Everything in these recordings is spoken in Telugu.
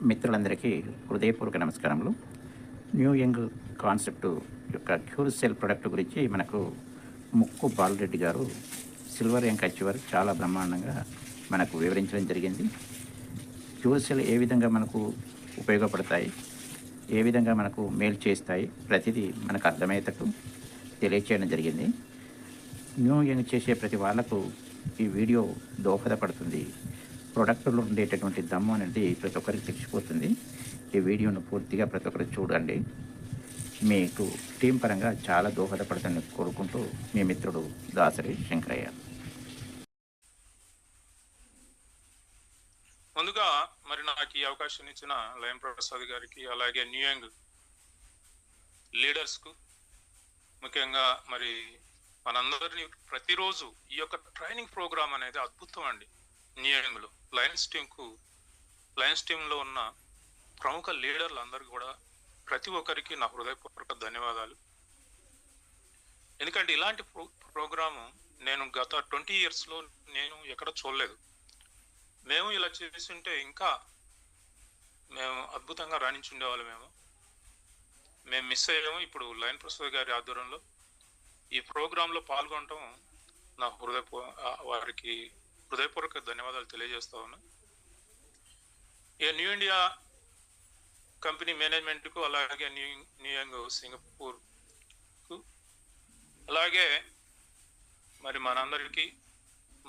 మిత్రులందరికీ హృదయపూర్వక నమస్కారములు. న్యూ యంగ్ కాన్సెప్ట్ యొక్క క్యూర్ సెల్ ప్రొడక్ట్ గురించి మనకు ముక్కు బాలరెడ్డి గారు సిల్వర్ యంగ్ అచీవర్ చాలా బ్రహ్మాండంగా మనకు వివరించడం జరిగింది. క్యూర్ సెల్ ఏ విధంగా మనకు ఉపయోగపడతాయి, ఏ విధంగా మనకు మేలు చేస్తాయి, ప్రతిదీ మనకు అర్థమయ్యేటట్టు తెలియచేయడం జరిగింది. న్యూ యంగ్ చేసే ప్రతి వాళ్ళకు ఈ వీడియో దోహదపడుతుంది. ప్రొడక్ట్లో ఉండేటటువంటి దమ్ము అనేది ప్రతి ఒక్కరికి తెలిసిపోతుంది. ఈ వీడియోను పూర్తిగా ప్రతి ఒక్కరు చూడండి. మీకు టీం పరంగా చాలా దోహదపడుతుందని కోరుకుంటూ మీ మిత్రుడు దాసరి శంకరయ్య. ముందుగా మరి నాకు ఈ అవకాశం ఇచ్చిన లయం ప్రసాద్ గారికి, అలాగే న్యూ యంగ్ లీడర్స్కు, ముఖ్యంగా మరి మనందరినీ ప్రతిరోజు ఈ యొక్క ట్రైనింగ్ ప్రోగ్రామ్ అనేది అద్భుతం అండి. న్యూ యంగ్లో లయన్స్ టీంలో ఉన్న ప్రముఖ లీడర్లు అందరికీ కూడా ప్రతి ఒక్కరికి నా హృదయపూర్వక ధన్యవాదాలు. ఎందుకంటే ఇలాంటి ప్రోగ్రాము నేను గత 20 yearsలో నేను ఎక్కడ చూడలేదు. మేము ఇలా చేస్తుంటే ఇంకా మేము అద్భుతంగా రాణించుండేవాళ్ళు. మేము మిస్ అయ్యాము. ఇప్పుడు లయన్ ప్రసాద్ గారి ఆధ్వర్యంలో ఈ ప్రోగ్రాంలో పాల్గొనటం నా వారికి హృదయపూర్వక ధన్యవాదాలు తెలియజేస్తా ఉన్నా. ఈ న్యూ ఇండియా కంపెనీ మేనేజ్మెంట్కు, అలాగే న్యూ యంగ్ సింగపూర్కు, అలాగే మరి మనందరికీ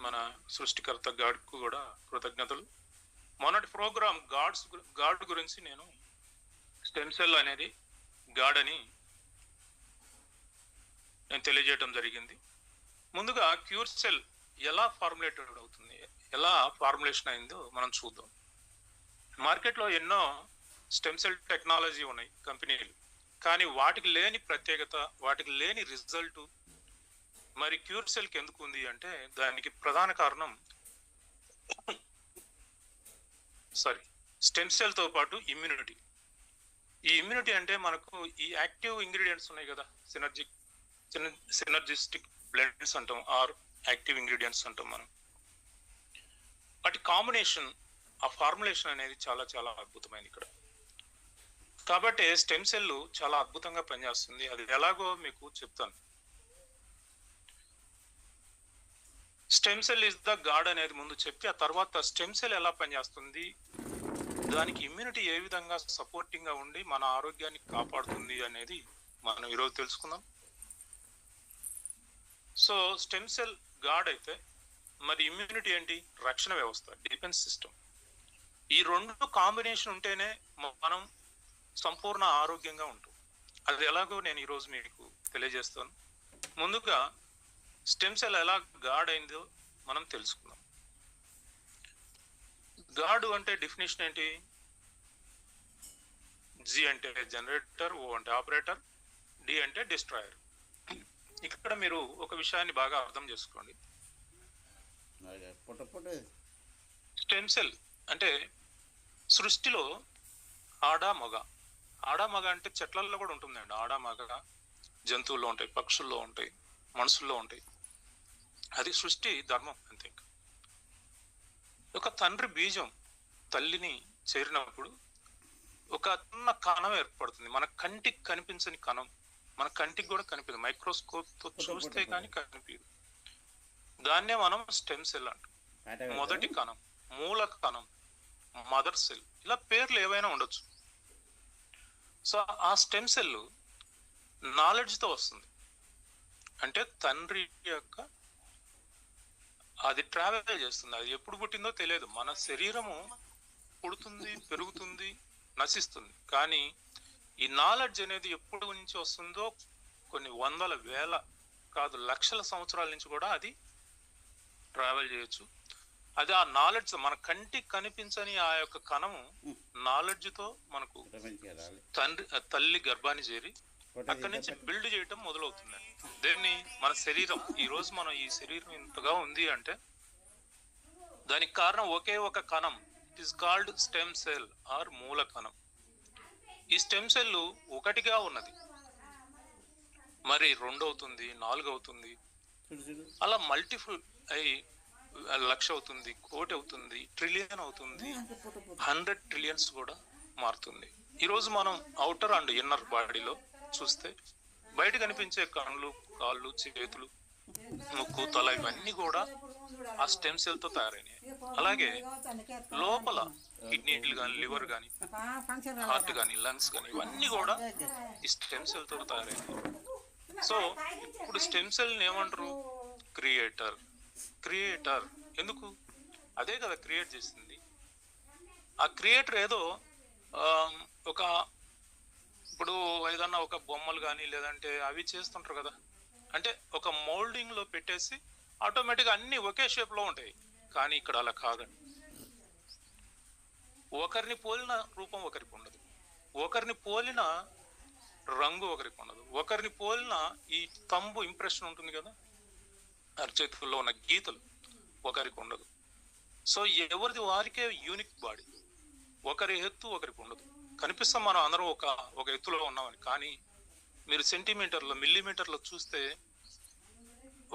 మన సృష్టికర్త గాడ్కు కూడా కృతజ్ఞతలు. మొన్నటి ప్రోగ్రాం గాడ్ గురించి నేను స్టెమ్ సెల్ అనేది గాడ్ అని నేను తెలియజేయడం జరిగింది. ముందుగా క్యూర్ సెల్ ఎలా ఫార్ములేటెడ్ అవుతుంది, ఎలా ఫార్ములేషన్ అయిందో మనం చూద్దాం. మార్కెట్లో ఎన్నో స్టెమ్ సెల్ టెక్నాలజీ ఉన్నాయి కంపెనీలు, కానీ వాటికి లేని ప్రత్యేకత, వాటికి లేని రిజల్ట్ మరి క్యూర్ సెల్కి ఎందుకు ఉంది అంటే దానికి ప్రధాన కారణం స్టెమ్ సెల్తో పాటు ఇమ్యూనిటీ. ఈ ఇమ్యూనిటీ అంటే మనకు ఈ యాక్టివ్ ఇంగ్రీడియంట్స్ ఉన్నాయి కదా, సినర్జిస్టిక్ బ్లెండ్స్ అంటాం, ఆర్ యాక్టివ్ ఇంగ్రీడియంట్స్ అంటాం మనం. వాటి కాంబినేషన్, ఆ ఫార్ములేషన్ అనేది చాలా చాలా అద్భుతమైనది ఇక్కడ. కాబట్టి స్టెమ్ సెల్ చాలా అద్భుతంగా పనిచేస్తుంది. అది ఎలాగో మీకు చెప్తాను. Stem cell is the God అనేది ముందు చెప్పి, ఆ తర్వాత స్టెమ్ సెల్ ఎలా పనిచేస్తుంది, దానికి ఇమ్యూనిటీ ఏ విధంగా సపోర్టింగ్ గా ఉండి మన ఆరోగ్యాన్ని కాపాడుతుంది అనేది మనం ఈరోజు తెలుసుకుందాం. సో స్టెమ్ సెల్ గాడ్ అయితే మరి ఇమ్యూనిటీ ఏంటి? రక్షణ వ్యవస్థ, డిఫెన్స్ సిస్టమ్. ఈ రెండు కాంబినేషన్ ఉంటేనే మనం సంపూర్ణ ఆరోగ్యంగా ఉంటాం. అది ఎలాగో నేను ఈరోజు మీకు తెలియజేస్తాను. ముందుగా స్టెమ్ సెల్ ఎలా గాడ్ అయిందో మనం తెలుసుకుందాం. గాడ్ అంటే డెఫినేషన్ ఏంటి? జి అంటే జనరేటర్, ఓ అంటే ఆపరేటర్, డి అంటే డిస్ట్రాయర్. ఇక్కడ మీరు ఒక విషయాన్ని బాగా అర్థం చేసుకోండి. స్టెమ్ సెల్ అంటే సృష్టిలో ఆడ మగ అంటే చెట్లలో కూడా ఉంటుందండి. ఆడ మగ జంతువుల్లో ఉంటాయి, పక్షుల్లో ఉంటాయి, మనుషుల్లో ఉంటాయి. అది సృష్టి ధర్మం అంతే. ఒక తండ్రి బీజం తల్లిని చేరినప్పుడు ఒక చిన్న కణం ఏర్పడుతుంది. మన కంటికి కనిపించని కణం, మన కంటికి కూడా కనిపించదు, మైక్రోస్కోప్ తో చూస్తే కానీ కనిపించదు. దాన్నే మనం స్టెమ్ సెల్ అంటాం. మొదటి కణం, మూల కణం, మదర్ సెల్, ఇలా పేర్లు ఏవైనా ఉండొచ్చు. సో ఆ స్టెమ్ సెల్ నాలెడ్జ్ తో వస్తుంది. అంటే తండ్రి యొక్క అది ట్రావెల్ చేస్తుంది. అది ఎప్పుడు పుట్టిందో తెలియదు. మన శరీరము పుడుతుంది, పెరుగుతుంది, నశిస్తుంది. కానీ ఈ నాలెడ్జ్ అనేది ఎప్పుడు నుంచి వస్తుందో కొన్ని వందల వేల కాదు లక్షల సంవత్సరాల నుంచి కూడా అది ట్రావెల్ చేయొచ్చు. అది ఆ నాలెడ్జ్, మన కంటికి కనిపించని ఆ యొక్క కణము నాలెడ్జ్ తో మనకు తల్లి గర్భాన్ని చేరి అక్కడి నుంచి బిల్డ్ చేయటం మొదలవుతుంది. దీన్ని మన శరీరం, ఈ రోజు మనం ఈ శరీరం ఇంతగా ఉంది అంటే దానికి కారణం ఒకే ఒక కణం. It is called stem cell or మూల కణం. ఈ స్టెమ్ సెల్ ఒకటిగా ఉన్నది, మరి 2 అవుతుంది, 4 అవుతుంది, అలా మల్టిపుల్ అయి 1,00,000 అవుతుంది, 1,00,00,000 అవుతుంది, ట్రిలియన్ అవుతుంది, 100 trillions కూడా మారుతుంది. ఈరోజు మనం అవుటర్ అండ్ ఇన్నర్ బాడీలో చూస్తే బయట కనిపించే కళ్ళు, కాళ్ళు, చేతులు, ముక్కు, తల ఇవన్నీ కూడా ఆ స్టెమ్ సెల్ తో తయారైనాయి. అలాగే లోపల కిడ్నీలు కానీ, లివర్ కానీ, హార్ట్ కానీ, లంగ్స్ కానీ ఇవన్నీ కూడా ఈ స్టెమ్ సెల్ తో తయారైనాయి. సో ఇప్పుడు స్టెమ్ సెల్ ఏమంటారు? క్రియేటర్. క్రియేటర్ ఎందుకు? అదే కదా క్రియేట్ చేసింది. ఆ క్రియేటర్ ఏదో ఒక ఇప్పుడు ఏదన్నా ఒక బొమ్మలు కానీ లేదంటే అవి చేస్తుంటారు కదా, అంటే ఒక మోల్డింగ్ లో పెట్టేసి ఆటోమేటిక్గా అన్ని ఒకే షేప్ లో ఉంటాయి. కానీ ఇక్కడ అలా కాదండి. ఒకరిని పోలిన రూపం ఒకరికి ఉండదు, ఒకరిని పోలిన రంగు ఒకరికి ఉండదు, ఒకరిని పోలిన ఈ తంబు ఇంప్రెషన్ ఉంటుంది కదా, అరచేతుల్లో ఉన్న గీతలు ఒకరికి ఉండదు. సో ఎవరిది వారికే యూనిక్ బాడీ. ఒకరి ఎత్తు ఒకరికి ఉండదు. కనిపిస్తాం మనం అందరం ఒక ఎత్తులో ఉన్నామని, కానీ మీరు సెంటీమీటర్లో, మిల్లీమీటర్లో చూస్తే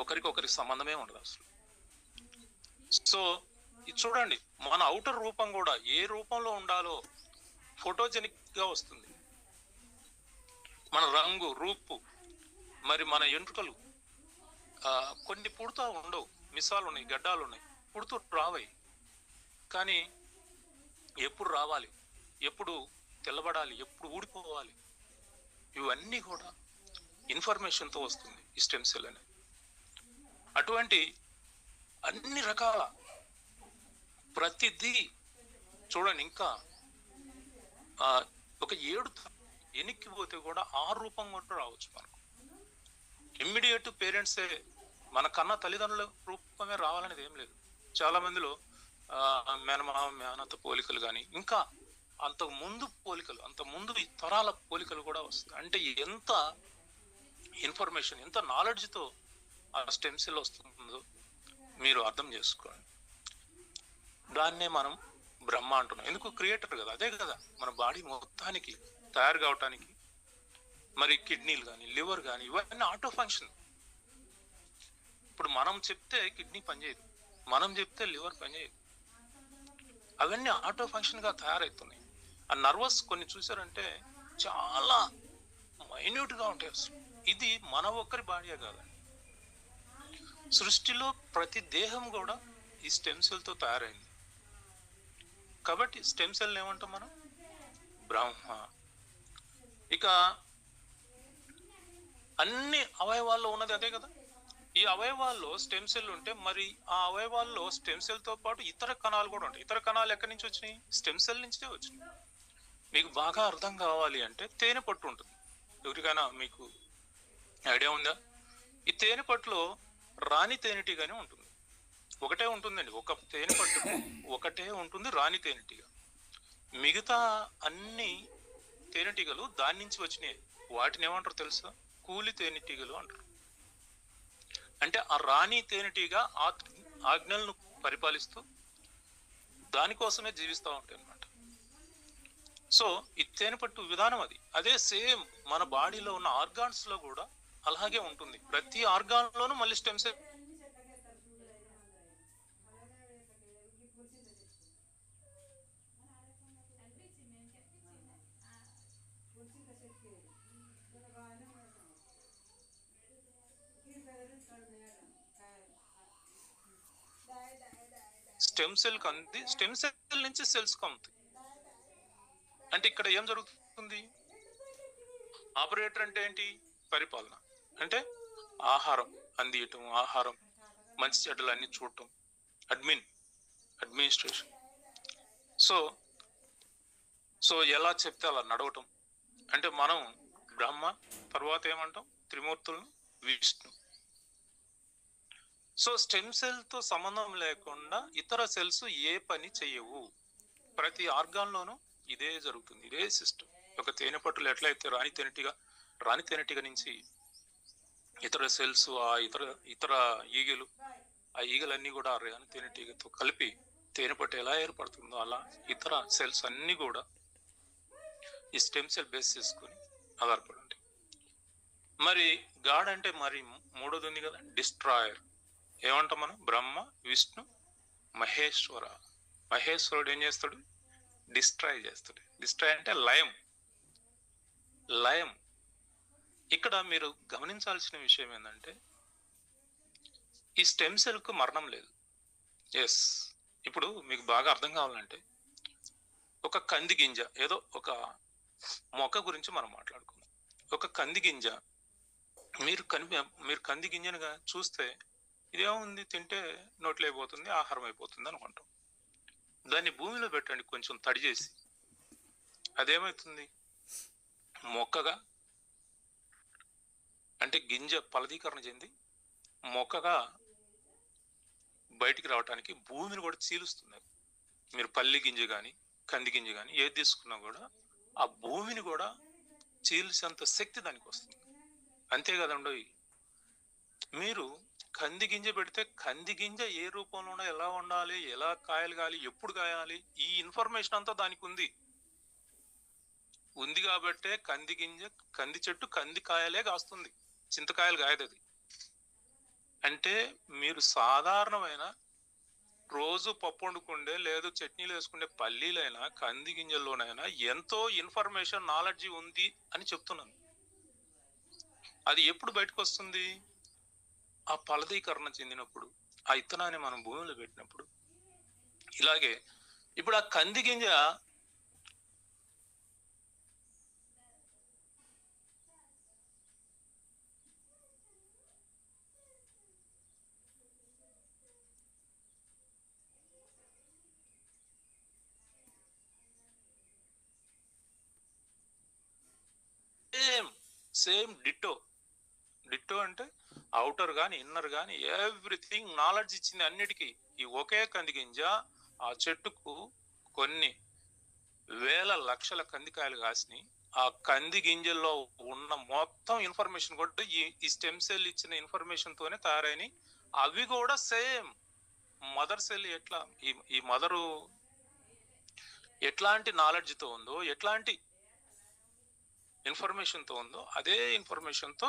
ఒకరికి సంబంధమే ఉండదు అసలు. సో ఇది చూడండి, మన అవుటర్ రూపం కూడా ఏ రూపంలో ఉండాలో ఫోటోజెనిక్ గా వస్తుంది. మన రంగు, రూపు, మరి మన ఎంట్రుకలు కొన్ని పుడుతూ ఉండవు, మిసాలు ఉన్నాయి, గడ్డాలు ఉన్నాయి, పుడుతూ రావాయి. కానీ ఎప్పుడు రావాలి, ఎప్పుడు తెల్లబడాలి, ఎప్పుడు ఊడిపోవాలి, ఇవన్నీ కూడా ఇన్ఫర్మేషన్తో వస్తుంది ఈ స్టెమ్ సెల్ అనేది. అటువంటి అన్ని రకాల ప్రతిదీ చూడండి. ఇంకా ఒక 7 ఎనిక్కి పోతే కూడా ఆ రూపం కూడా రావచ్చు మనకు. ఇమ్మీడియట్ పేరెంట్సే మన కన్నా తల్లిదండ్రుల రూపమే రావాలనేది ఏం లేదు. చాలా మందిలో మేనమామ, మేనత్త పోలికలు కానీ ఇంకా అంతకు ముందు పోలికలు, అంత ముందు ఈ తరాల పోలికలు కూడా వస్తాయి. అంటే ఎంత ఇన్ఫర్మేషన్, ఎంత నాలెడ్జ్తో ఆ స్టెమ్ సెల్ వస్తుందో మీరు అర్థం చేసుకోండి. దాన్నే మనం బ్రహ్మ అంటున్నాం. ఎందుకు? క్రియేటర్ కదా, అదే కదా మన బాడీ మొత్తానికి తయారు కావటానికి. మరి కిడ్నీలు కానీ, లివర్ కానీ ఇవన్నీ ఆటో ఫంక్షన్. ఇప్పుడు మనం చెప్తే కిడ్నీ పనిచేయదు, మనం చెప్తే లివర్ పనిచేయదు. అవన్నీ ఆటో ఫంక్షన్ గా తయారవుతున్నాయి. ఆ నర్వస్ కొన్ని చూసారంటే చాలా మైన్యూట్ గా ఉంటాయి అసలు. ఇది మన ఒక్కరి బాడీయే కాదండి, సృష్టిలో ప్రతి దేహం కూడా ఈ స్టెమ్ సెల్ తో తయారైంది. కాబట్టి స్టెమ్ సెల్ ఏమంటాం మనం? బ్రహ్మ. ఇక అన్ని అవయవాల్లో ఉన్నది అదే కదా. ఈ అవయవాల్లో స్టెమ్ సెల్ ఉంటే మరి ఆ అవయవాల్లో స్టెమ్ సెల్ తో పాటు ఇతర కణాలు కూడా ఉంటాయి. ఇతర కణాలు ఎక్కడి నుంచి వచ్చినాయి? స్టెమ్ సెల్ నుంచే వచ్చినాయి. మీకు బాగా అర్థం కావాలి అంటే తేనె పట్టు ఉంటుంది. ఎవరికైనా మీకు ఐడియా ఉందా? ఈ తేనె పట్టులో రాణి తేనెటీగానే ఉంటుంది. ఒకటే ఉంటుందండి, ఒక తేనె పట్టు ఒకటే ఉంటుంది రాణి తేనెటీగ. మిగతా అన్ని తేనెటీగలు దాని నుంచి వచ్చినాయి. వాటిని ఏమంటారు తెలుసా? కూలి తేనెటీగలు అంటారు. అంటే ఆ రాణి తేనెటీగ ఆజ్ఞలను పరిపాలిస్తూ దానికోసమే జీవిస్తూ ఉంటాయి అన్నమాట. సో ఈ తేనె పట్టు విధానం అది. అదే సేమ్ మన బాడీలో ఉన్న ఆర్గాన్స్ లో కూడా అలాగే ఉంటుంది. ప్రతి ఆర్గాన్ లోనూ మళ్ళీ స్టెమ్ సెల్ స్టెమ్ సెల్ నుంచి సెల్స్ కమ్ముతాయి. అంటే ఇక్కడ ఏం జరుగుతుంది? ఆపరేటర్ అంటే ఏంటి? పరిపాలన. అంటే ఆహారం అందియటం, ఆహారం మంచి చెడ్డలు అన్ని చూడటం, అడ్మినిస్ట్రేషన్. సో ఎలా చెప్తే అలా నడవటం. అంటే మనం బ్రహ్మ, తర్వాత ఏమంటాం? త్రిమూర్తులను, విష్ణు. సో స్టెమ్ సెల్ తో సంబంధం లేకుండా ఇతర సెల్స్ ఏ పని చెయ్యవు. ప్రతి ఆర్గాన్ లోనూ ఇదే జరుగుతుంది, ఇదే సిస్టమ్. ఒక తేనె పట్టులు ఎట్లయితే రాణి తేనెటీగ నుంచి ఇతర సెల్స్, ఆ ఇతర ఈగలు, ఆ ఈగలన్నీ కూడా రాణి తేనెటీగతో కలిపి తేనె పట్టు ఎలా ఏర్పడుతుందో అలా ఇతర సెల్స్ అన్ని కూడా ఈ స్టెమ్ సెల్ బేస్ చేసుకుని ఆధారపడి ఉంటాయి. మరి గాడ్ అంటే మరి మూడోది ఉంది కదా, డిస్ట్రాయర్. ఏమంటాం మనం? బ్రహ్మ, విష్ణు, మహేశ్వరుడు ఏం చేస్తాడు? డిస్ట్రాయ్ చేస్తుంది. డిస్ట్రాయ్ అంటే లయం. లయం. ఇక్కడ మీరు గమనించాల్సిన విషయం ఏంటంటే ఈ స్టెమ్ సెల్ కు మరణం లేదు. ఎస్, ఇప్పుడు మీకు బాగా అర్థం కావాలంటే ఒక కంది గింజ, ఏదో ఒక మొక్క గురించి మనం మాట్లాడుకుందాం. ఒక కంది గింజ మీరు కంది గింజనుగా చూస్తే ఇదేముంది, తింటే నోట్లో అయిపోతుంది, ఆహారం అయిపోతుంది అనుకుంటాం. దాన్ని భూమిలో పెట్టండి కొంచెం తడి చేసి, అదేమవుతుంది, మొక్కగా, అంటే గింజ ఫలదీకరణ చెంది మొక్కగా బయటికి రావడానికి భూమిని కూడా చీలుస్తుంది. మీరు పల్లి గింజ కానీ కంది గింజ కానీ ఏది తీసుకున్నా కూడా ఆ భూమిని కూడా చీల్చేంత శక్తి దానికి వస్తుంది. అంతే కదండో. మీరు కంది గింజ పెడితే కంది గింజ ఏ రూపంలో ఎలా ఉండాలి, ఎలా కాయలు కాయాలి, ఎప్పుడు కాయాలి, ఈ ఇన్ఫర్మేషన్ అంతా దానికి ఉంది కాబట్టే కంది గింజ, కంది చెట్టు కంది కాయలే కాస్తుంది, చింతకాయలు కాయదు అది. అంటే మీరు సాధారణమైన రోజు పప్పు వండుకుండే లేదు చట్నీలు వేసుకుండే పల్లీలైనా కంది గింజల్లోనైనా ఎంతో ఇన్ఫర్మేషన్, నాలెడ్జి ఉంది అని చెప్తున్నాను. అది ఎప్పుడు బయటకు వస్తుంది, ఆ ఫలదీకరణ చెందినప్పుడు, ఆ ఇత్తనాన్ని మనం భూమిలో పెట్టినప్పుడు. ఇలాగే ఇప్పుడు ఆ కంది గింజ సేమ్ డిట్టో అంటే అవుటర్ గాని ఇన్నర్ గాని ఎవ్రీథింగ్ నాలెడ్జ్ ఇచ్చింది అన్నిటికీ. ఈ ఒకే కంది గింజ ఆ చెట్టుకు కొన్ని వేల లక్షల కందికాయలు కాసినాయి. ఆ కంది గింజల్లో ఉన్న మొత్తం ఇన్ఫర్మేషన్ కూడా ఈ స్టెమ్ సెల్ ఇచ్చిన ఇన్ఫర్మేషన్ తోనే తయారైనవి. అవి కూడా సేమ్ మదర్ సెల్ ఎట్లా ఈ మదరు ఎట్లాంటి నాలెడ్జ్ తో ఉందో, ఎట్లాంటి ఇన్ఫర్మేషన్ తో ఉందో, అదే ఇన్ఫర్మేషన్ తో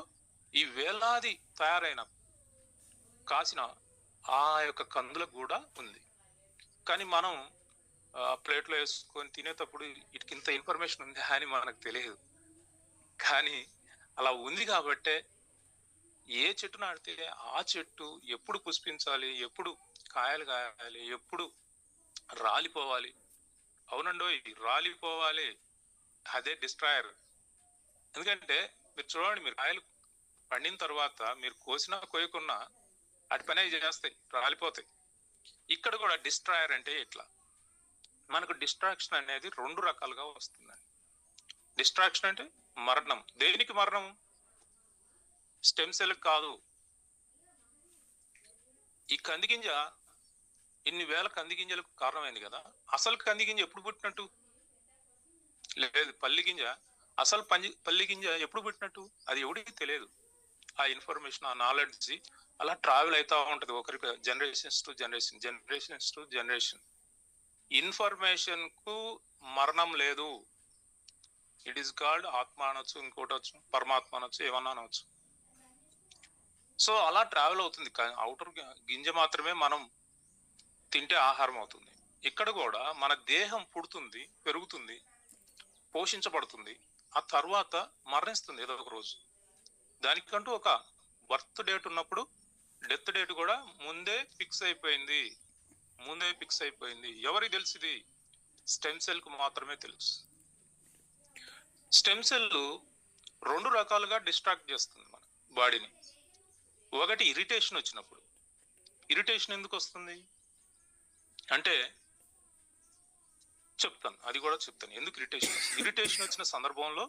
ఈ వేలాది తయారైన కాసిన ఆ యొక్క కందులకు కూడా ఉంది. కానీ మనం ప్లేట్లో వేసుకొని తినేటప్పుడు వీటికి ఇంత ఇన్ఫర్మేషన్ ఉంది అని మనకు తెలియదు. కానీ అలా ఉంది కాబట్టే ఏ చెట్టు నాటితే ఆ చెట్టు ఎప్పుడు పుష్పించాలి, ఎప్పుడు కాయలు కాయాలి, ఎప్పుడు రాలిపోవాలి. అవునండో, రాలిపోవాలి, అదే డిస్ట్రాయర్. ఎందుకంటే మీరు చూడండి, మీరు కాయలు పండిన తర్వాత మీరు కోసినా కోయకున్నా అటు పని చేస్తాయి, రాలిపోతాయి. ఇక్కడ కూడా డిస్ట్రాయర్ అంటే ఎట్లా, మనకు డిస్ట్రాక్షన్ అనేది రెండు రకాలుగా వస్తుందండి. డిస్ట్రాక్షన్ అంటే మరణం. దేనికి మరణం? స్టెమ్ సెల్ కాదు. ఈ కంది గింజ ఇన్ని వేల కంది గింజలకు కారణమైంది కదా, అసలు కంది గింజ ఎప్పుడు పుట్టినట్టు? లేదు, పల్లి గింజ, అసలు పల్లి గింజ ఎప్పుడు పుట్టినట్టు అది ఎవడికి తెలియదు. ఆ ఇన్ఫర్మేషన్, ఆ నాలెడ్జ్ అలా ట్రావెల్ అవుతా ఉంటది ఒకరికి, జనరేషన్స్ టు జనరేషన్. ఇన్ఫర్మేషన్ కు మరణం లేదు. ఇట్ ఈస్ కాల్డ్ ఆత్మ అనొచ్చు, ఇంకోటి వచ్చు, పరమాత్మ అనొచ్చు, ఏమన్నా అనొచ్చు. సో అలా ట్రావెల్ అవుతుంది. అవుటర్ గింజ మాత్రమే మనం తింటే ఆహారం అవుతుంది. ఇక్కడ కూడా మన దేహం పుడుతుంది, పెరుగుతుంది, పోషించబడుతుంది, ఆ తర్వాత మరణిస్తుంది ఏదో ఒక రోజు. దానికంటూ ఒక బర్త్ డేట్ ఉన్నప్పుడు డెత్ డేట్ కూడా ముందే ఫిక్స్ అయిపోయింది. ఎవరికి తెలిసింది? స్టెమ్ సెల్ కు మాత్రమే తెలుసు. స్టెమ్ సెల్ రెండు రకాలుగా డిస్ట్రాక్ట్ చేస్తుంది మన బాడీని. ఒకటి ఇరిటేషన్ వచ్చినప్పుడు. ఇరిటేషన్ ఎందుకు వస్తుంది అంటే చెప్తాను, అది కూడా చెప్తాను ఎందుకు ఇరిటేషన్ వచ్చిన సందర్భంలో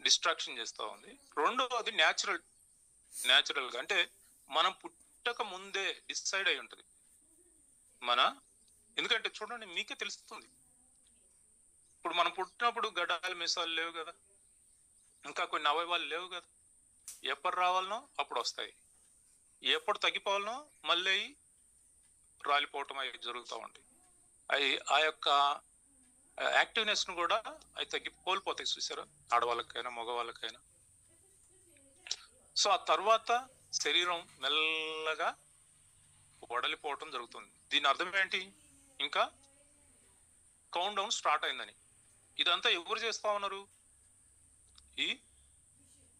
డిస్ట్రాక్షన్ చేస్తా ఉంది. రెండోది న్యాచురల్ గా, అంటే మనం పుట్టక ముందే డిసైడ్ అయి ఉంటది ఎందుకంటే చూడండి, మీకే తెలుస్తుంది. ఇప్పుడు మనం పుట్టినప్పుడు గడ్డాలు మీసాలు లేవు కదా, ఇంకా కొన్ని అవయవాలు లేవు కదా. ఎప్పుడు రావాలనో అప్పుడు వస్తాయి, ఎప్పుడు తగ్గిపోవాలనో మళ్ళీ రాలిపోవటం అవి జరుగుతూ ఉంటాయి. అవి ఆ యొక్క యాక్టివ్నెస్ ను కూడా అవి కోల్పోతాయి. చూసారా, ఆడవాళ్ళకైనా మగవాళ్ళకైనా. సో ఆ తర్వాత శరీరం మెల్లగా వడలిపోవటం జరుగుతుంది. దీని అర్థం ఏంటి? ఇంకా కౌంట్ డౌన్ స్టార్ట్ అయిందని. ఇదంతా ఎవరు చేస్తా ఉన్నారు? ఈ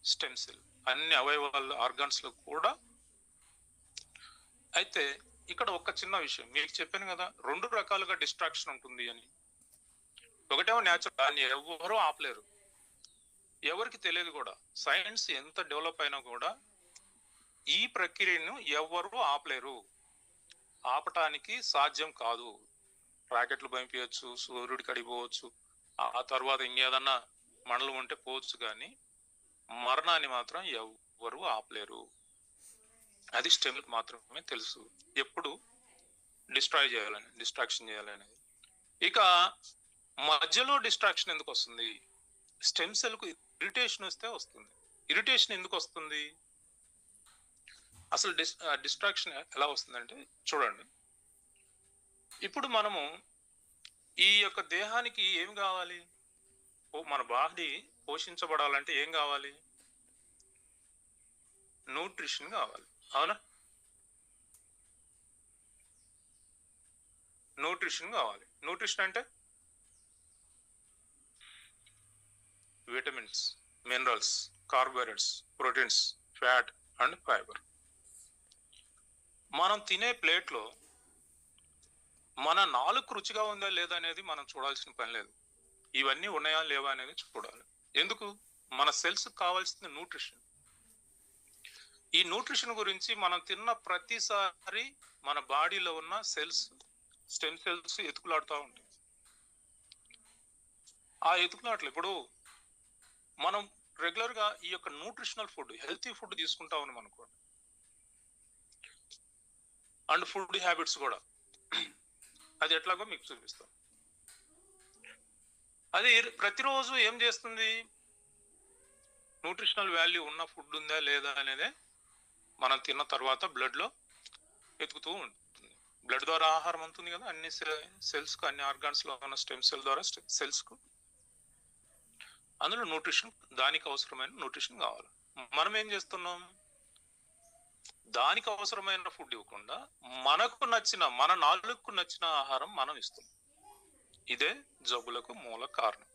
స్టెమ్ సెల్ అన్ని అవయవాల ఆర్గాన్స్ లో కూడా. అయితే ఇక్కడ ఒక చిన్న విషయం మీకు చెప్పాను కదా, 2 రకాలుగా డిస్ట్రాక్షన్ ఉంటుంది అని. ఒకటేమో న్యాచురల్, దాన్ని ఎవరూ ఆపలేరు, ఎవరికి తెలియదు కూడా. సైన్స్ ఎంత డెవలప్ అయినా కూడా ఈ ప్రక్రియను ఎవరు ఆపలేరు, ఆపటానికి సాధ్యం కాదు. రాకెట్లు పంపించవచ్చు, సూర్యుడి కడిగి పోవచ్చు, ఆ తర్వాత ఇంకేదన్నా మండలం ఉంటే పోవచ్చు, కానీ మరణాన్ని మాత్రం ఎవరు ఆపలేరు. అది స్టెమ్ మాత్రమే తెలుసు ఎప్పుడు డిస్ట్రాక్షన్ చేయాలనేది. ఇక మధ్యలో డిస్ట్రాక్షన్ ఎందుకు వస్తుంది? స్టెమ్ సెల్ కు ఇరిటేషన్ వస్తే వస్తుంది. ఇరిటేషన్ ఎందుకు వస్తుంది? అసలు డిస్ట్రాక్షన్ ఎలా వస్తుందంటే చూడండి, ఇప్పుడు మనము ఈ యొక్క దేహానికి ఏం కావాలి? మన బాడీ పోషించబడాలంటే ఏం కావాలి? న్యూట్రిషన్ కావాలి, అవునా? న్యూట్రిషన్ కావాలి. న్యూట్రిషన్ అంటే vitamins, minerals, carbohydrates, proteins, fat and fibre. మనం తినే ప్లేట్లో మన నాలుగు రుచిగా ఉందా లేదా అనేది మనం చూడాల్సిన పని లేదు. ఇవన్నీ ఉన్నాయా లేవా అనేది చూడాలి. ఎందుకు? మన సెల్స్ కావాల్సిన న్యూట్రిషన్. ఈ న్యూట్రిషన్ గురించి మనం తిన్న ప్రతిసారి మన బాడీలో ఉన్న సెల్స్, స్టెమ్ సెల్స్ ఎతుకులాడుతూ ఉంటాయి. ఆ ఎతుకులాట్లు ఇప్పుడు మనం రెగ్యులర్ గా ఈ యొక్క న్యూట్రిషనల్ ఫుడ్, హెల్తీ ఫుడ్ తీసుకుంటా ఉన్నాం అనుకోండి, అండ్ ఫుడ్ హ్యాబిట్స్ కూడా, అది ఎట్లాగో మీకు చూపిస్తాం. అది ప్రతిరోజు ఏం చేస్తుంది? న్యూట్రిషనల్ వాల్యూ ఉన్న ఫుడ్ ఉందా లేదా అనేదే మనం తిన్న తర్వాత బ్లడ్ లో ఎతుకుతూ ఉంటుంది. బ్లడ్ ద్వారా ఆహారం ఉంటుంది కదా అన్ని సెల్స్ కు, అన్ని ఆర్గాన్స్ లో ఉన్న స్టెమ్ సెల్ ద్వారా సెల్స్ కు. అందులో న్యూట్రిషన్, దానికి అవసరమైన న్యూట్రిషన్ కావాలి. మనం ఏం చేస్తున్నాం? దానికి అవసరమైన ఫుడ్ ఇవ్వకుండా మనకు నచ్చిన, మన నాలుగుకు నచ్చిన ఆహారం మనం ఇస్తున్నాం. ఇదే జబ్బులకు మూల కారణం,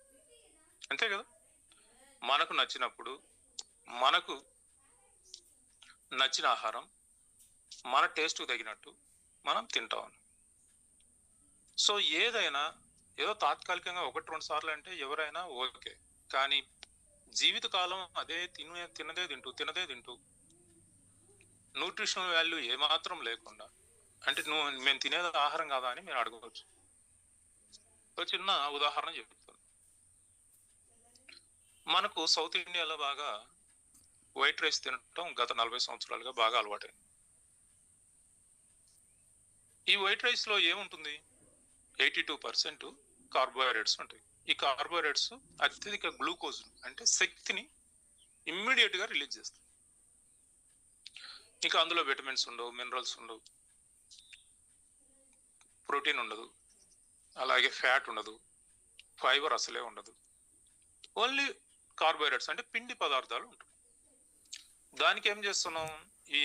అంతే కదా? మనకు నచ్చినప్పుడు మనకు నచ్చిన ఆహారం మన టేస్ట్కు తగినట్టు మనం తింటాం. సో ఏదైనా ఏదో తాత్కాలికంగా 1-2 సార్లు అంటే ఎవరైనా ఓకే, కానీ జీవితకాలం అదే తినదే తింటూ న్యూట్రిషనల్ వాల్యూ ఏమాత్రం లేకుండా, అంటే మేము తినేది ఆహారం కాదా అని మీరు అడగవచ్చు. ఒక చిన్న ఉదాహరణ చెప్తాను. మనకు సౌత్ ఇండియాలో బాగా వైట్ రైస్ తినటం గత 40 సంవత్సరాలుగా బాగా అలవాటైంది. ఈ వైట్ రైస్ లో ఏముంటుంది? 82% కార్బోహైడ్రేట్స్ ఉంటాయి. ఈ కార్బోహైడ్రేట్స్ అత్యధిక గ్లూకోజ్, అంటే శక్తిని ఇమ్మీడియట్ గా రిలీజ్ చేస్తాయి. ఇంకా అందులో విటమిన్స్ ఉండవు, మినరల్స్ ఉండవు, ప్రోటీన్ ఉండదు, అలాగే ఫ్యాట్ ఉండదు, ఫైబర్ అసలే ఉండదు. ఓన్లీ కార్బోహైడ్రేట్స్ అంటే పిండి పదార్థాలు ఉంటాయి. దానికి ఏం చేస్తున్నాం? ఈ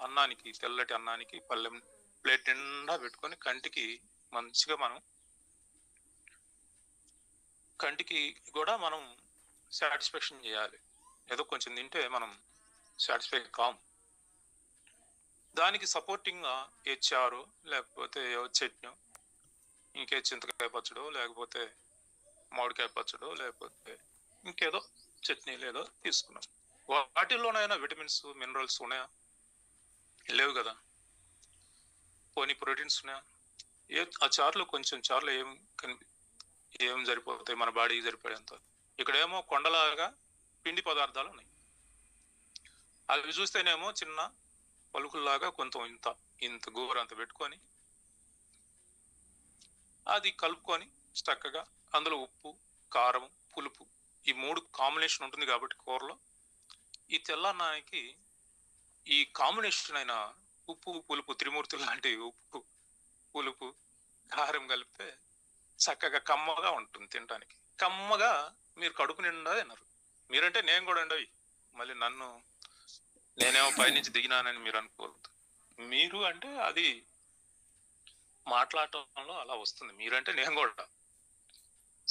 అన్నానికి, తెల్లటి అన్నానికి పళ్ళెం ప్లేట్ నిండా పెట్టుకొని కంటికి మంచిగా, కంటికి కూడా మనం సాటిస్ఫాక్షన్ చేయాలి. ఏదో కొంచెం తింటే మనం సాటిస్ఫై కాం. దానికి సపోర్టింగ్ గా ఏ చారు, లేకపోతే చట్నీ, ఇంకే చింతకాయ పచ్చడో, లేకపోతే మామిడికాయ పచ్చడో, లేకపోతే ఇంకేదో చట్నీ లేదో తీసుకున్నాం. వాటిల్లోనైనా విటమిన్స్, మినరల్స్ ఉన్నాయా? లేవు కదా. పోనీ ప్రోటీన్స్ ఉన్నాయా? ఆ చారులో కొంచెం చారులో ఏం సరిపోతాయి మన బాడీకి సరిపడేంత. ఇక్కడేమో కొండలాగా పిండి పదార్థాలు ఉన్నాయి. అవి చూస్తేనేమో చిన్న పలుకుల్లాగా కొంత ఇంత గోరంత పెట్టుకొని అది కలుపుకొని చక్కగా అందులో ఉప్పు, కారం, పులుపు, ఈ 3 కాంబినేషన్ ఉంటుంది కాబట్టి కూరలో, ఈ తెల్లన్నానికి ఈ కాంబినేషన్ అయిన ఉప్పు, పులుపు, త్రిమూర్తులు లాంటి ఉప్పు, పులుపు, కారం కలిపితే చక్కగా కమ్మగా ఉంటుంది తినడానికి. కమ్మగా మీరు కడుపు నిండా తిన్నారు. మీరంటే నేను కూడా అండి, మళ్ళీ నేనేమో పైనుంచి దిగినానని మీరు అనుకోవద్దు. మీరు అంటే అది మాట్లాడటంలో అలా వస్తుంది. మీరంటే నేను కూడా.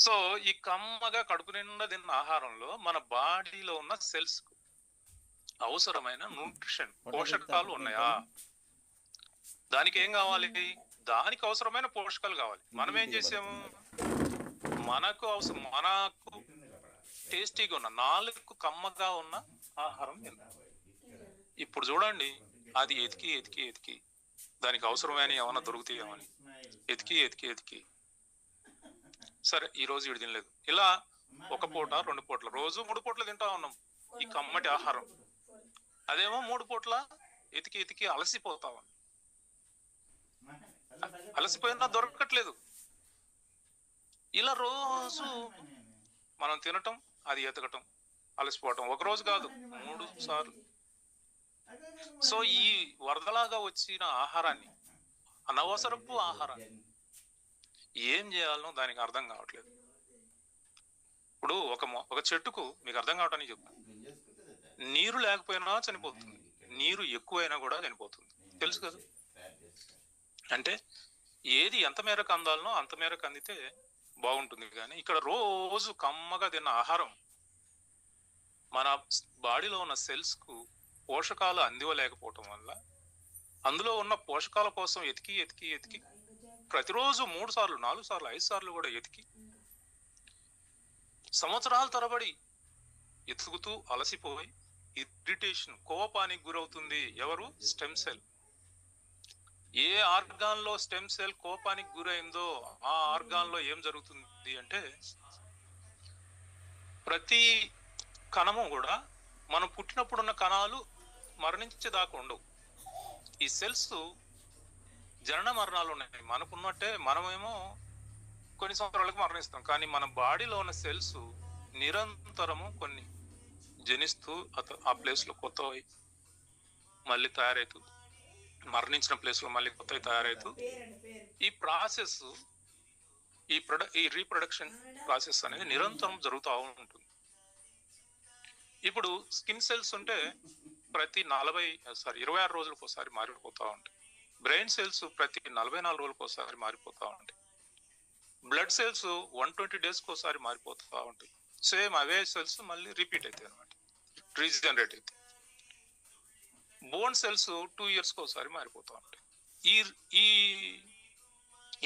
సో ఈ కమ్మగా కడుపు నిండా తిన్న ఆహారంలో మన బాడీలో ఉన్న సెల్స్ అవసరమైన న్యూట్రిషన్ పోషకాలు ఉన్నాయా? దానికి ఏం కావాలి? దానికి అవసరమైన పోషకాలు కావాలి. మనం ఏం చేసాము? మనకు టేస్టీగా ఉన్న నాలుగు కమ్మగా ఉన్న ఆహారం తిన్నాం. ఇప్పుడు చూడండి, అది ఎతికి దానికి అవసరమైన ఏమన్నా దొరుకుతాయేమని ఎతికి సరే ఈ రోజు ఇటు తినలేదు, ఇలా ఒక పూట 2 పూటల, రోజు 3 పూటలు తింటా ఉన్నాం ఈ కమ్మటి ఆహారం. అదేమో 3 పూటల ఎతికి అలసిపోతా ఉన్నాం. అలసిపోయినా దొరకట్లేదు. ఇలా రోజు మనం తినటం, అది ఎతకటం, అలసిపోవటం, ఒక రోజు కాదు 3 సార్లు. సో ఈ వరదలాగా వచ్చిన ఆహారాన్ని, అనవసరపు ఆహారాన్ని ఏం చేయాలనో దానికి అర్థం కావట్లేదు. ఇప్పుడు ఒక చెట్టుకు మీకు అర్థం కావటానికి చెప్తాను, నీరు లేకపోయినా చనిపోతుంది, నీరు ఎక్కువైనా కూడా చనిపోతుంది, తెలుసు కదా. అంటే ఏది ఎంత మేరకు అందాలనో అంత మేరకు అందితే బాగుంటుంది. కానీ ఇక్కడ రోజు కమ్మగా తిన్న ఆహారం మన బాడీలో ఉన్న సెల్స్ కు పోషకాలు అందివ్వలేకపోవటం వల్ల, అందులో ఉన్న పోషకాల కోసం ఎతికి ప్రతిరోజు 3 సార్లు 4 సార్లు 5 సార్లు కూడా ఎతికి సంవత్సరాల తరబడి ఎతుకుతూ అలసిపోయి ఇరిటేషన్, కోపానికి గురవుతుంది. ఎవరు? Stem cell. ఏ ఆర్గాన్ లో స్టెమ్ సెల్ కోపానికి గురైందో ఆ ఆర్గాన్ లో ఏం జరుగుతుంది అంటే, ప్రతి కణము కూడా మనం పుట్టినప్పుడున్న కణాలు మరణించేదాకా ఉండవు. ఈ సెల్స్ జనన మరణాలు ఉన్నాయి. మనకున్నట్టే మనమేమో కొన్ని సంవత్సరాలకు మరణిస్తాం, కానీ మన బాడీలో ఉన్న సెల్స్ నిరంతరము కొన్ని జనిస్తూ ఆ ప్లేస్ లో కొత్తవి మళ్ళీ తయారైతూ, మరణించిన ప్లేస్ లో మళ్ళీ కొత్తవి తయారైతూ, ఈ ప్రాసెస్, ఈ రీప్రొడక్షన్ ప్రాసెస్ అనేది నిరంతరం జరుగుతూ ఉంటుంది. ఇప్పుడు స్కిన్ సెల్స్ ఉంటే ప్రతి 26 రోజులకు ఒకసారి మారిపోతూ ఉంటాయి. బ్రెయిన్ సెల్స్ ప్రతి 44 రోజులకు ఒకసారి మారిపోతూ ఉంటాయి. బ్లడ్ సెల్స్ 120 డేస్కి ఒకసారి మారిపోతూ ఉంటాయి. సేమ్ అవే సెల్స్ మళ్ళీ రిపీట్ అవుతాయి అనమాట, రీజనరేట్ అవుతాయి. బోన్ సెల్స్ 2 years కి ఒకసారి మారిపోతూ ఉంటాయి.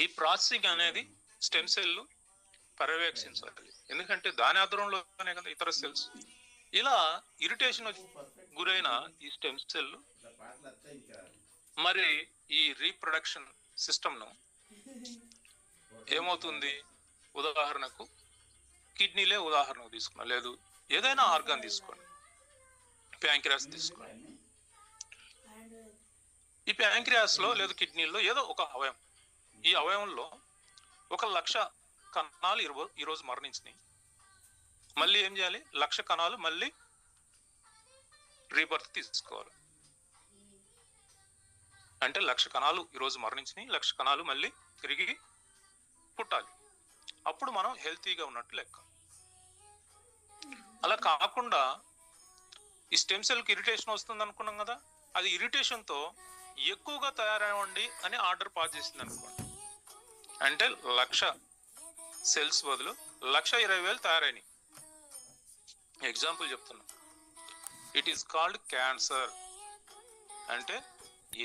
ఈ ప్రాసెసింగ్ అనేది స్టెమ్ సెల్ పర్యవేక్షించాలి. ఎందుకంటే దాని ఆధారంలోనే కదా ఇతర సెల్స్. ఇలా ఇరిటేషన్ గురైన ఈ స్టెమ్ సెల్ మరి ఈ రీప్రొడక్షన్ సిస్టమ్ ను ఏమవుతుంది? ఉదాహరణకు కిడ్నీలే ఉదాహరణకు తీసుకున్నా, లేదు ఏదైనా ఆర్గాన్ తీసుకోండి, ప్యాంక్రియాస్ తీసుకోండి. ఈ ప్యాంక్రియాస్ లో లేదు కిడ్నీలో ఏదో ఒక అవయవం, ఈ అవయవంలో 1,00,000 కణాలు ఈరోజు మరణించినాయి. మళ్ళీ ఏం చేయాలి? 1,00,000 కణాలు మళ్ళీ రీబర్త్ తీసుకోవాలి. అంటే 1,00,000 కణాలు ఈరోజు మరణించినాయి, 1,00,000 కణాలు మళ్ళీ తిరిగి పుట్టాలి. అప్పుడు మనం హెల్తీగా ఉన్నట్టు లెక్క. అలా కాకుండా ఈ స్టెమ్ సెల్ కి ఇరిటేషన్ వస్తుంది అనుకున్నాం కదా, అది ఇరిటేషన్ తో ఎక్కువగా తయారవ్వండి అని ఆర్డర్ పాస్ చేసింది అనుకోండి. అంటే 1,00,000 సెల్స్ బదులు 1,20,000 తయారైనాయి. ఎగ్జాంపుల్ చెప్తున్నా, ఇట్ ఈస్ కాల్డ్ క్యాన్సర్. అంటే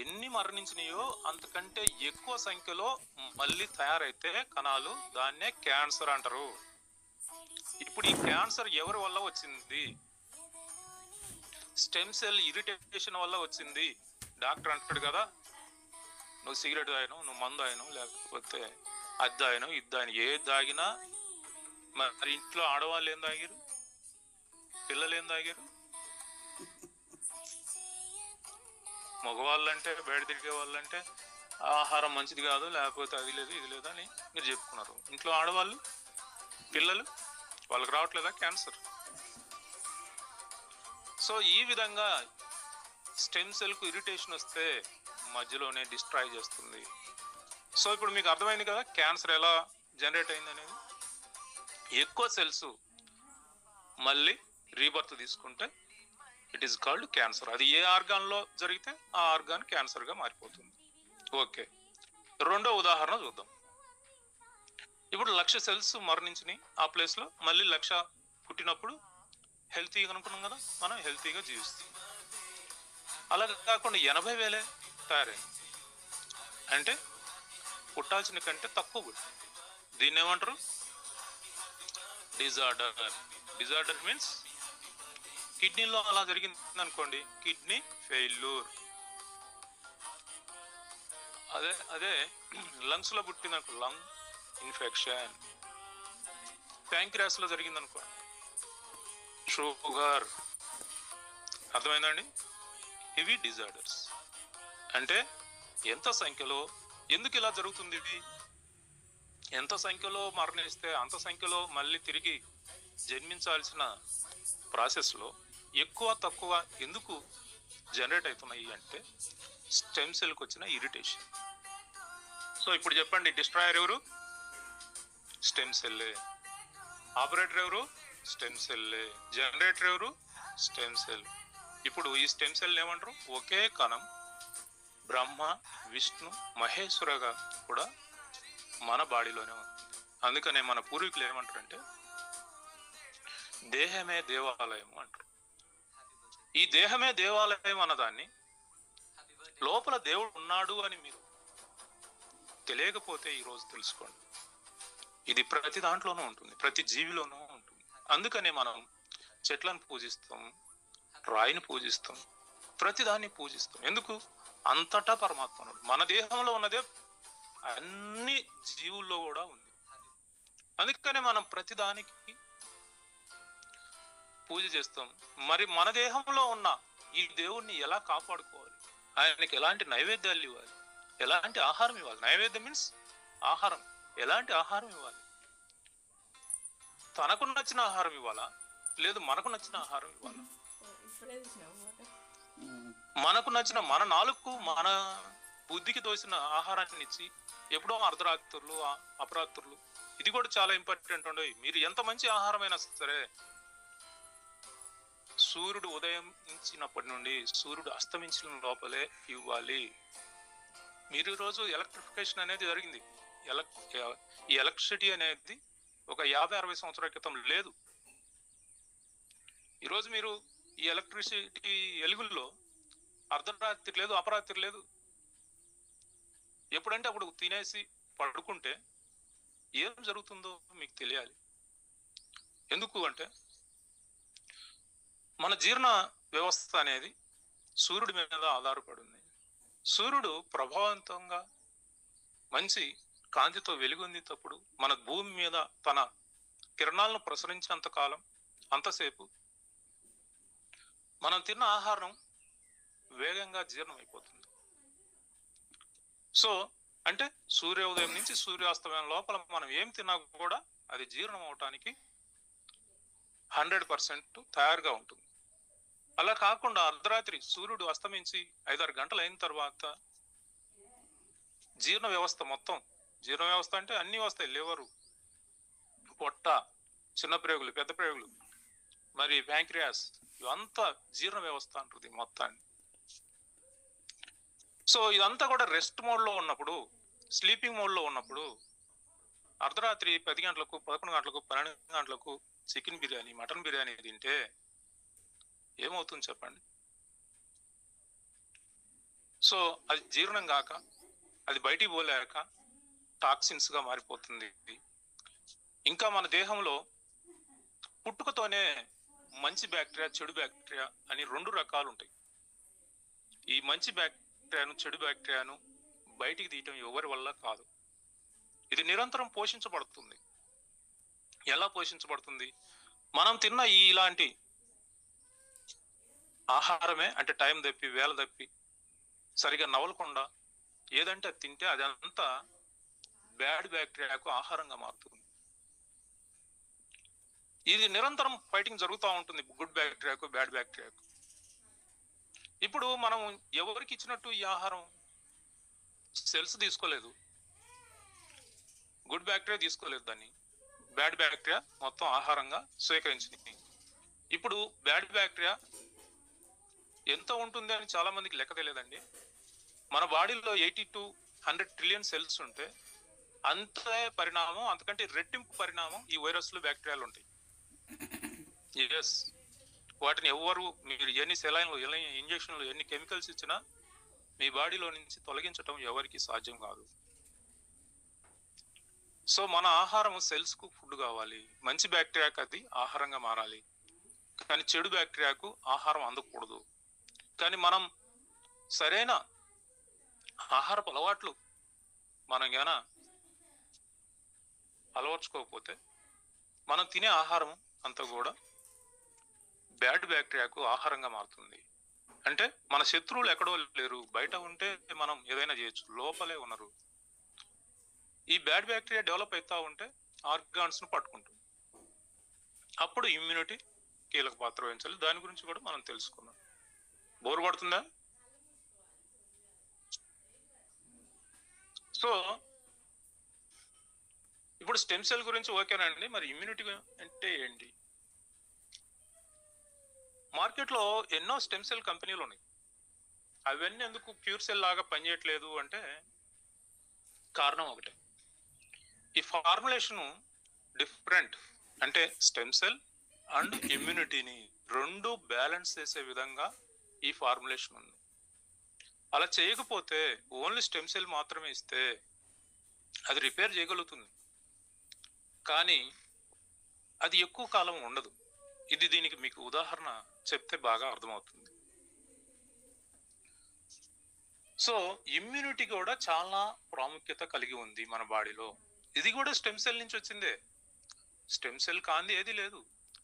ఎన్ని మరణించినాయో అంతకంటే ఎక్కువ సంఖ్యలో మళ్ళీ తయారైతే కణాలు, దాన్నే క్యాన్సర్ అంటారు. ఇప్పుడు ఈ క్యాన్సర్ ఎవరి వల్ల వచ్చింది? స్టెమ్ సెల్ ఇరిటేషన్ వల్ల వచ్చింది. డాక్టర్ అంటాడు కదా, నువ్వు సిగరెట్ తాగినావు, నువ్వు మందు తాగినావు, లేకపోతే అది తాగినావు, ఇది తాగినా, ఏది తాగినా. మరి ఇంట్లో ఆడవాళ్ళు ఏం తాగారు? పిల్లలు ఏం తాగారు? మగవాళ్ళంటే, బయట తిరిగే వాళ్ళంటే ఆహారం మంచిది కాదు, లేకపోతే అది లేదు ఇది లేదు అని మీరు చెప్పుకున్నారు. ఇంట్లో ఆడవాళ్ళు, పిల్లలు, వాళ్ళకి రావట్లేదా క్యాన్సర్? సో ఈ విధంగా స్టెమ్ సెల్ కు ఇరిటేషన్ వస్తే మధ్యలోనే డిస్ట్రాయ్ చేస్తుంది. సో ఇప్పుడు మీకు అర్థమైంది కదా క్యాన్సర్ ఎలా జనరేట్ అయింది అనేది. ఎక్కువ సెల్స్ మళ్ళీ రీబర్త్ తీసుకుంటే ఇట్ ఈస్ కాల్డ్ క్యాన్సర్. అది ఏ ఆర్గాన్ లో జరిగితే ఆ ఆర్గాన్ క్యాన్సర్ గా మారిపోతుంది. ఓకే, రెండో ఉదాహరణ చూద్దాం. ఇప్పుడు 1,00,000 సెల్స్ మరణించినాయి, ఆ ప్లేస్ లో మళ్ళీ 1,00,000 పుట్టినప్పుడు హెల్తీగా అనుకున్నాం కదా, మనం హెల్తీగా జీవిస్తాం. అలా కాకుండా 80,000 తయారైంది అంటే పుట్టాల్సిన కంటే తక్కువ పుట్టి. దీన్ని ఏమంటారు? డిజార్డర్. డిజార్డర్ మీన్స్ కిడ్నీలో అలా జరిగింది అనుకోండి, కిడ్నీ ఫెయిల్యూర్. అదే అదే లంగ్స్ లో పుట్టిందనుకో, లంగ్ ఇన్ఫెక్షన్. ప్యాంక్రియాస్ లో జరిగింది అనుకో, షుగర్. అర్థమైందండి? ఇవి డిజార్డర్స్. అంటే ఎంత సంఖ్యలో, ఎందుకు ఇలా జరుగుతుంది ఇది? ఎంత సంఖ్యలో మరణిస్తే అంత సంఖ్యలో మళ్ళీ తిరిగి జన్మించాల్సిన ప్రాసెస్ లో ఎక్కువ తక్కువ ఎందుకు జనరేట్ అవుతున్నాయి అంటే స్టెమ్ సెల్కి వచ్చిన ఇరిటేషన్. సో ఇప్పుడు చెప్పండి, డిస్ట్రాయర్ ఎవరు? స్టెమ్ సెల్లే. ఆపరేటర్ ఎవరు? స్టెమ్ సెల్లే. జనరేటర్ ఎవరు? Stem cell. ఇప్పుడు ఈ స్టెమ్ సెల్ ఏమంటారు? ఒకే కణం బ్రహ్మ, విష్ణు, మహేశ్వరగా కూడా మన బాడీలోనే ఉంది. అందుకనే మన పూర్వీకులు ఏమంటారంటే దేహమే దేవాలయం అంటారు. ఈ దేహమే దేవాలయం అన్నదాన్ని లోపల దేవుడు ఉన్నాడు అని మీరు తెలియకపోతే ఈరోజు తెలుసుకోండి. ఇది ప్రతి దాంట్లోనూ ఉంటుంది, ప్రతి జీవిలోనూ ఉంటుంది. అందుకనే మనం చెట్లను పూజిస్తాం, రాయిని పూజిస్తాం, ప్రతిదాన్ని పూజిస్తాం. ఎందుకు? అంతటా పరమాత్మ ఉన్నాడు. మన దేహంలో ఉన్నదే అన్ని జీవుల్లో కూడా ఉంది. అందుకనే మనం ప్రతిదానికి పూజ చేస్తాం. మరి మన దేహంలో ఉన్న ఈ దేవుణ్ణి ఎలా కాపాడుకోవాలి? ఆయనకి ఎలాంటి నైవేద్యాలు ఇవ్వాలి? ఎలాంటి ఆహారం ఇవ్వాలి? నైవేద్యం మీన్స్ ఆహారం. ఎలాంటి ఆహారం ఇవ్వాలి? తనకు నచ్చిన ఆహారం ఇవ్వాలా, లేదు మనకు నచ్చిన ఆహారం ఇవ్వాలా? మనకు నచ్చిన, మన నాలుగు, మన బుద్ధికి తోసిన ఆహారాన్ని ఇచ్చి ఎప్పుడో అర్ధరాత్రులు, అపరాత్రులు, ఇది కూడా చాలా ఇంపార్టెంట్ అండి. మీరు ఎంత మంచి ఆహారమైనా సరే, సూర్యుడు ఉదయించినప్పటి నుండి సూర్యుడు అస్తమించిన లోపలే ఇవ్వాలి. మీరు ఈరోజు ఎలక్ట్రిఫికేషన్ అనేది జరిగింది. ఈ ఎలక్ట్రిసిటీ అనేది ఒక 50-60 సంవత్సరాల క్రితం లేదు. ఈరోజు మీరు ఈ ఎలక్ట్రిసిటీ వెలుగుల్లో అర్ధరాత్రి లేదు, అపరాత్రి లేదు. ఎప్పుడంటే అప్పుడు తినేసి పడుకుంటే ఏం జరుగుతుందో మీకు తెలియాలి. ఎందుకు అంటే మన జీర్ణ వ్యవస్థ అనేది సూర్యుడి మీద ఆధారపడి ఉంది. సూర్యుడు ప్రభావవంతంగా మంచి కాంతితో వెలుగొందేటప్పుడు మన భూమి మీద తన కిరణాలను ప్రసరించేంత కాలం, అంతసేపు మనం తిన్న ఆహారం వేగంగా జీర్ణం అయిపోతుంది. సో అంటే సూర్యోదయం నుంచి సూర్యాస్తమయం లోపల మనం ఏం తిన్నా కూడా అది జీర్ణం అవటానికి 100% తయారుగా ఉంటుంది. అలా కాకుండా అర్ధరాత్రి సూర్యుడు అస్తమించి 5-6 గంటలు అయిన తర్వాత జీర్ణ వ్యవస్థ మొత్తం, జీర్ణ వ్యవస్థ అంటే అన్ని వస్తాయి, లివరు, పొట్ట, చిన్న ప్రేగులు, పెద్ద ప్రేగులు, మరి ప్యాంక్రియాస్, ఇవంతా జీర్ణ వ్యవస్థ అంటుంది మొత్తాన్ని. సో ఇదంతా కూడా రెస్ట్ మోడ్ లో ఉన్నప్పుడు, స్లీపింగ్ మోడ్ లో ఉన్నప్పుడు అర్ధరాత్రి 10 గంటలకు, 11 గంటలకు, 12 గంటలకు చికెన్ బిర్యానీ, మటన్ బిర్యానీ తింటే ఏమవుతుంది చెప్పండి? సో అది జీర్ణం కాక, అది బయటికి పోలేక టాక్సిన్స్ గా మారిపోతుంది. ఇంకా మన దేహంలో పుట్టుకతోనే మంచి బ్యాక్టీరియా, చెడు బ్యాక్టీరియా అని 2 రకాలు ఉంటాయి. ఈ మంచి బ్యాక్టీరియాను, చెడు బ్యాక్టీరియాను బయటికి తీయటం ఎవరి వల్ల కాదు. ఇది నిరంతరం పోషించబడుతుంది. ఎలా పోషించబడుతుంది? మనం తిన్న ఇలాంటి ఆహారమే, అంటే టైం తప్పి, వేల తప్పి, సరిగా నవలకుండా ఏదంటే అది తింటే అదంతా బ్యాడ్ బ్యాక్టీరియాకు ఆహారంగా మారుతుంది. ఇది నిరంతరం ఫైటింగ్ జరుగుతూ ఉంటుంది గుడ్ బ్యాక్టీరియాకు, బ్యాడ్ బ్యాక్టీరియాకు. ఇప్పుడు మనం ఎవరికి ఇచ్చినట్టు ఈ ఆహారం సెల్స్ తీసుకోలేదు, గుడ్ బ్యాక్టీరియా తీసుకోలేదు, దాన్ని బ్యాడ్ బ్యాక్టీరియా మొత్తం ఆహారంగా స్వీకరించింది. ఇప్పుడు బ్యాడ్ బ్యాక్టీరియా ఎంత ఉంటుంది అని చాలా మందికి లెక్క తెలియదండి. మన బాడీలో 80 to 100 ట్రిలియన్ సెల్స్ ఉంటే అంతే పరిణామం, అంతకంటే రెట్టింపు పరిణామం ఈ వైరస్లు బ్యాక్టీరియాలు ఉంటాయి. ఎస్, వాటిని ఎవరు మీరు ఎన్ని సెలైన్లు, ఎన్ని ఇంజక్షన్లు, ఎన్ని కెమికల్స్ ఇచ్చినా మీ బాడీలో నుంచి తొలగించటం ఎవరికి సాధ్యం కాదు. సో మన ఆహారం సెల్స్ కు ఫుడ్ కావాలి. మంచి బ్యాక్టీరియాకు అది ఆహారంగా మారాలి, కానీ చెడు బ్యాక్టీరియాకు ఆహారం అందకూడదు. కానీ మనం సరైన ఆహారపు అలవాట్లు మనం గాన అలవర్చుకోకపోతే మనం తినే ఆహారం అంతా కూడా బ్యాడ్ బ్యాక్టీరియాకు ఆహారంగా మారుతుంది. అంటే మన శత్రువులు ఎక్కడో లేరు, బయట ఉంటే మనం ఏదైనా చేయొచ్చు, లోపలే ఉన్నారు. ఈ బ్యాడ్ బ్యాక్టీరియా డెవలప్ అవుతా ఉంటే ఆర్గాన్స్ ను పట్టుకుంటుంది. అప్పుడు ఇమ్యూనిటీ కీలక పాత్ర వహించాలి. దాని గురించి కూడా మనం తెలుసుకున్నాం. బోర్ పడుతుందా? సో ఇప్పుడు స్టెమ్ సెల్ గురించి ఓకేనండి. మరి ఇమ్యూనిటీ అంటే ఏంటి? మార్కెట్లో ఎన్నో స్టెమ్ సెల్ కంపెనీలు ఉన్నాయి. అవన్నీ ఎందుకు ప్యూర్ సెల్ లాగా పనిచేయట్లేదు అంటే కారణం ఒకటే, ఈ ఫార్ములేషన్ డిఫరెంట్. అంటే స్టెమ్ సెల్ అండ్ ఇమ్యూనిటీని రెండు బ్యాలెన్స్ చేసే విధంగా ఈ ఫార్ములేషన్ ఉంది. అలా చేయకపోతే ఓన్లీ స్టెమ్ సెల్ మాత్రమే ఇస్తే అది రిపేర్ చేయగలుగుతుంది, కానీ అది ఎక్కువ కాలం ఉండదు. ఇది దీనికి మీకు ఉదాహరణ చెప్తే బాగా అర్థమవుతుంది. సో ఇమ్యూనిటీ కూడా చాలా ప్రాముఖ్యత కలిగి ఉంది మన బాడీలో. ఇది కూడా స్టెమ్ సెల్ నుంచి వచ్చిందే. స్టెమ్ సెల్ కాంది ఏది లేదు.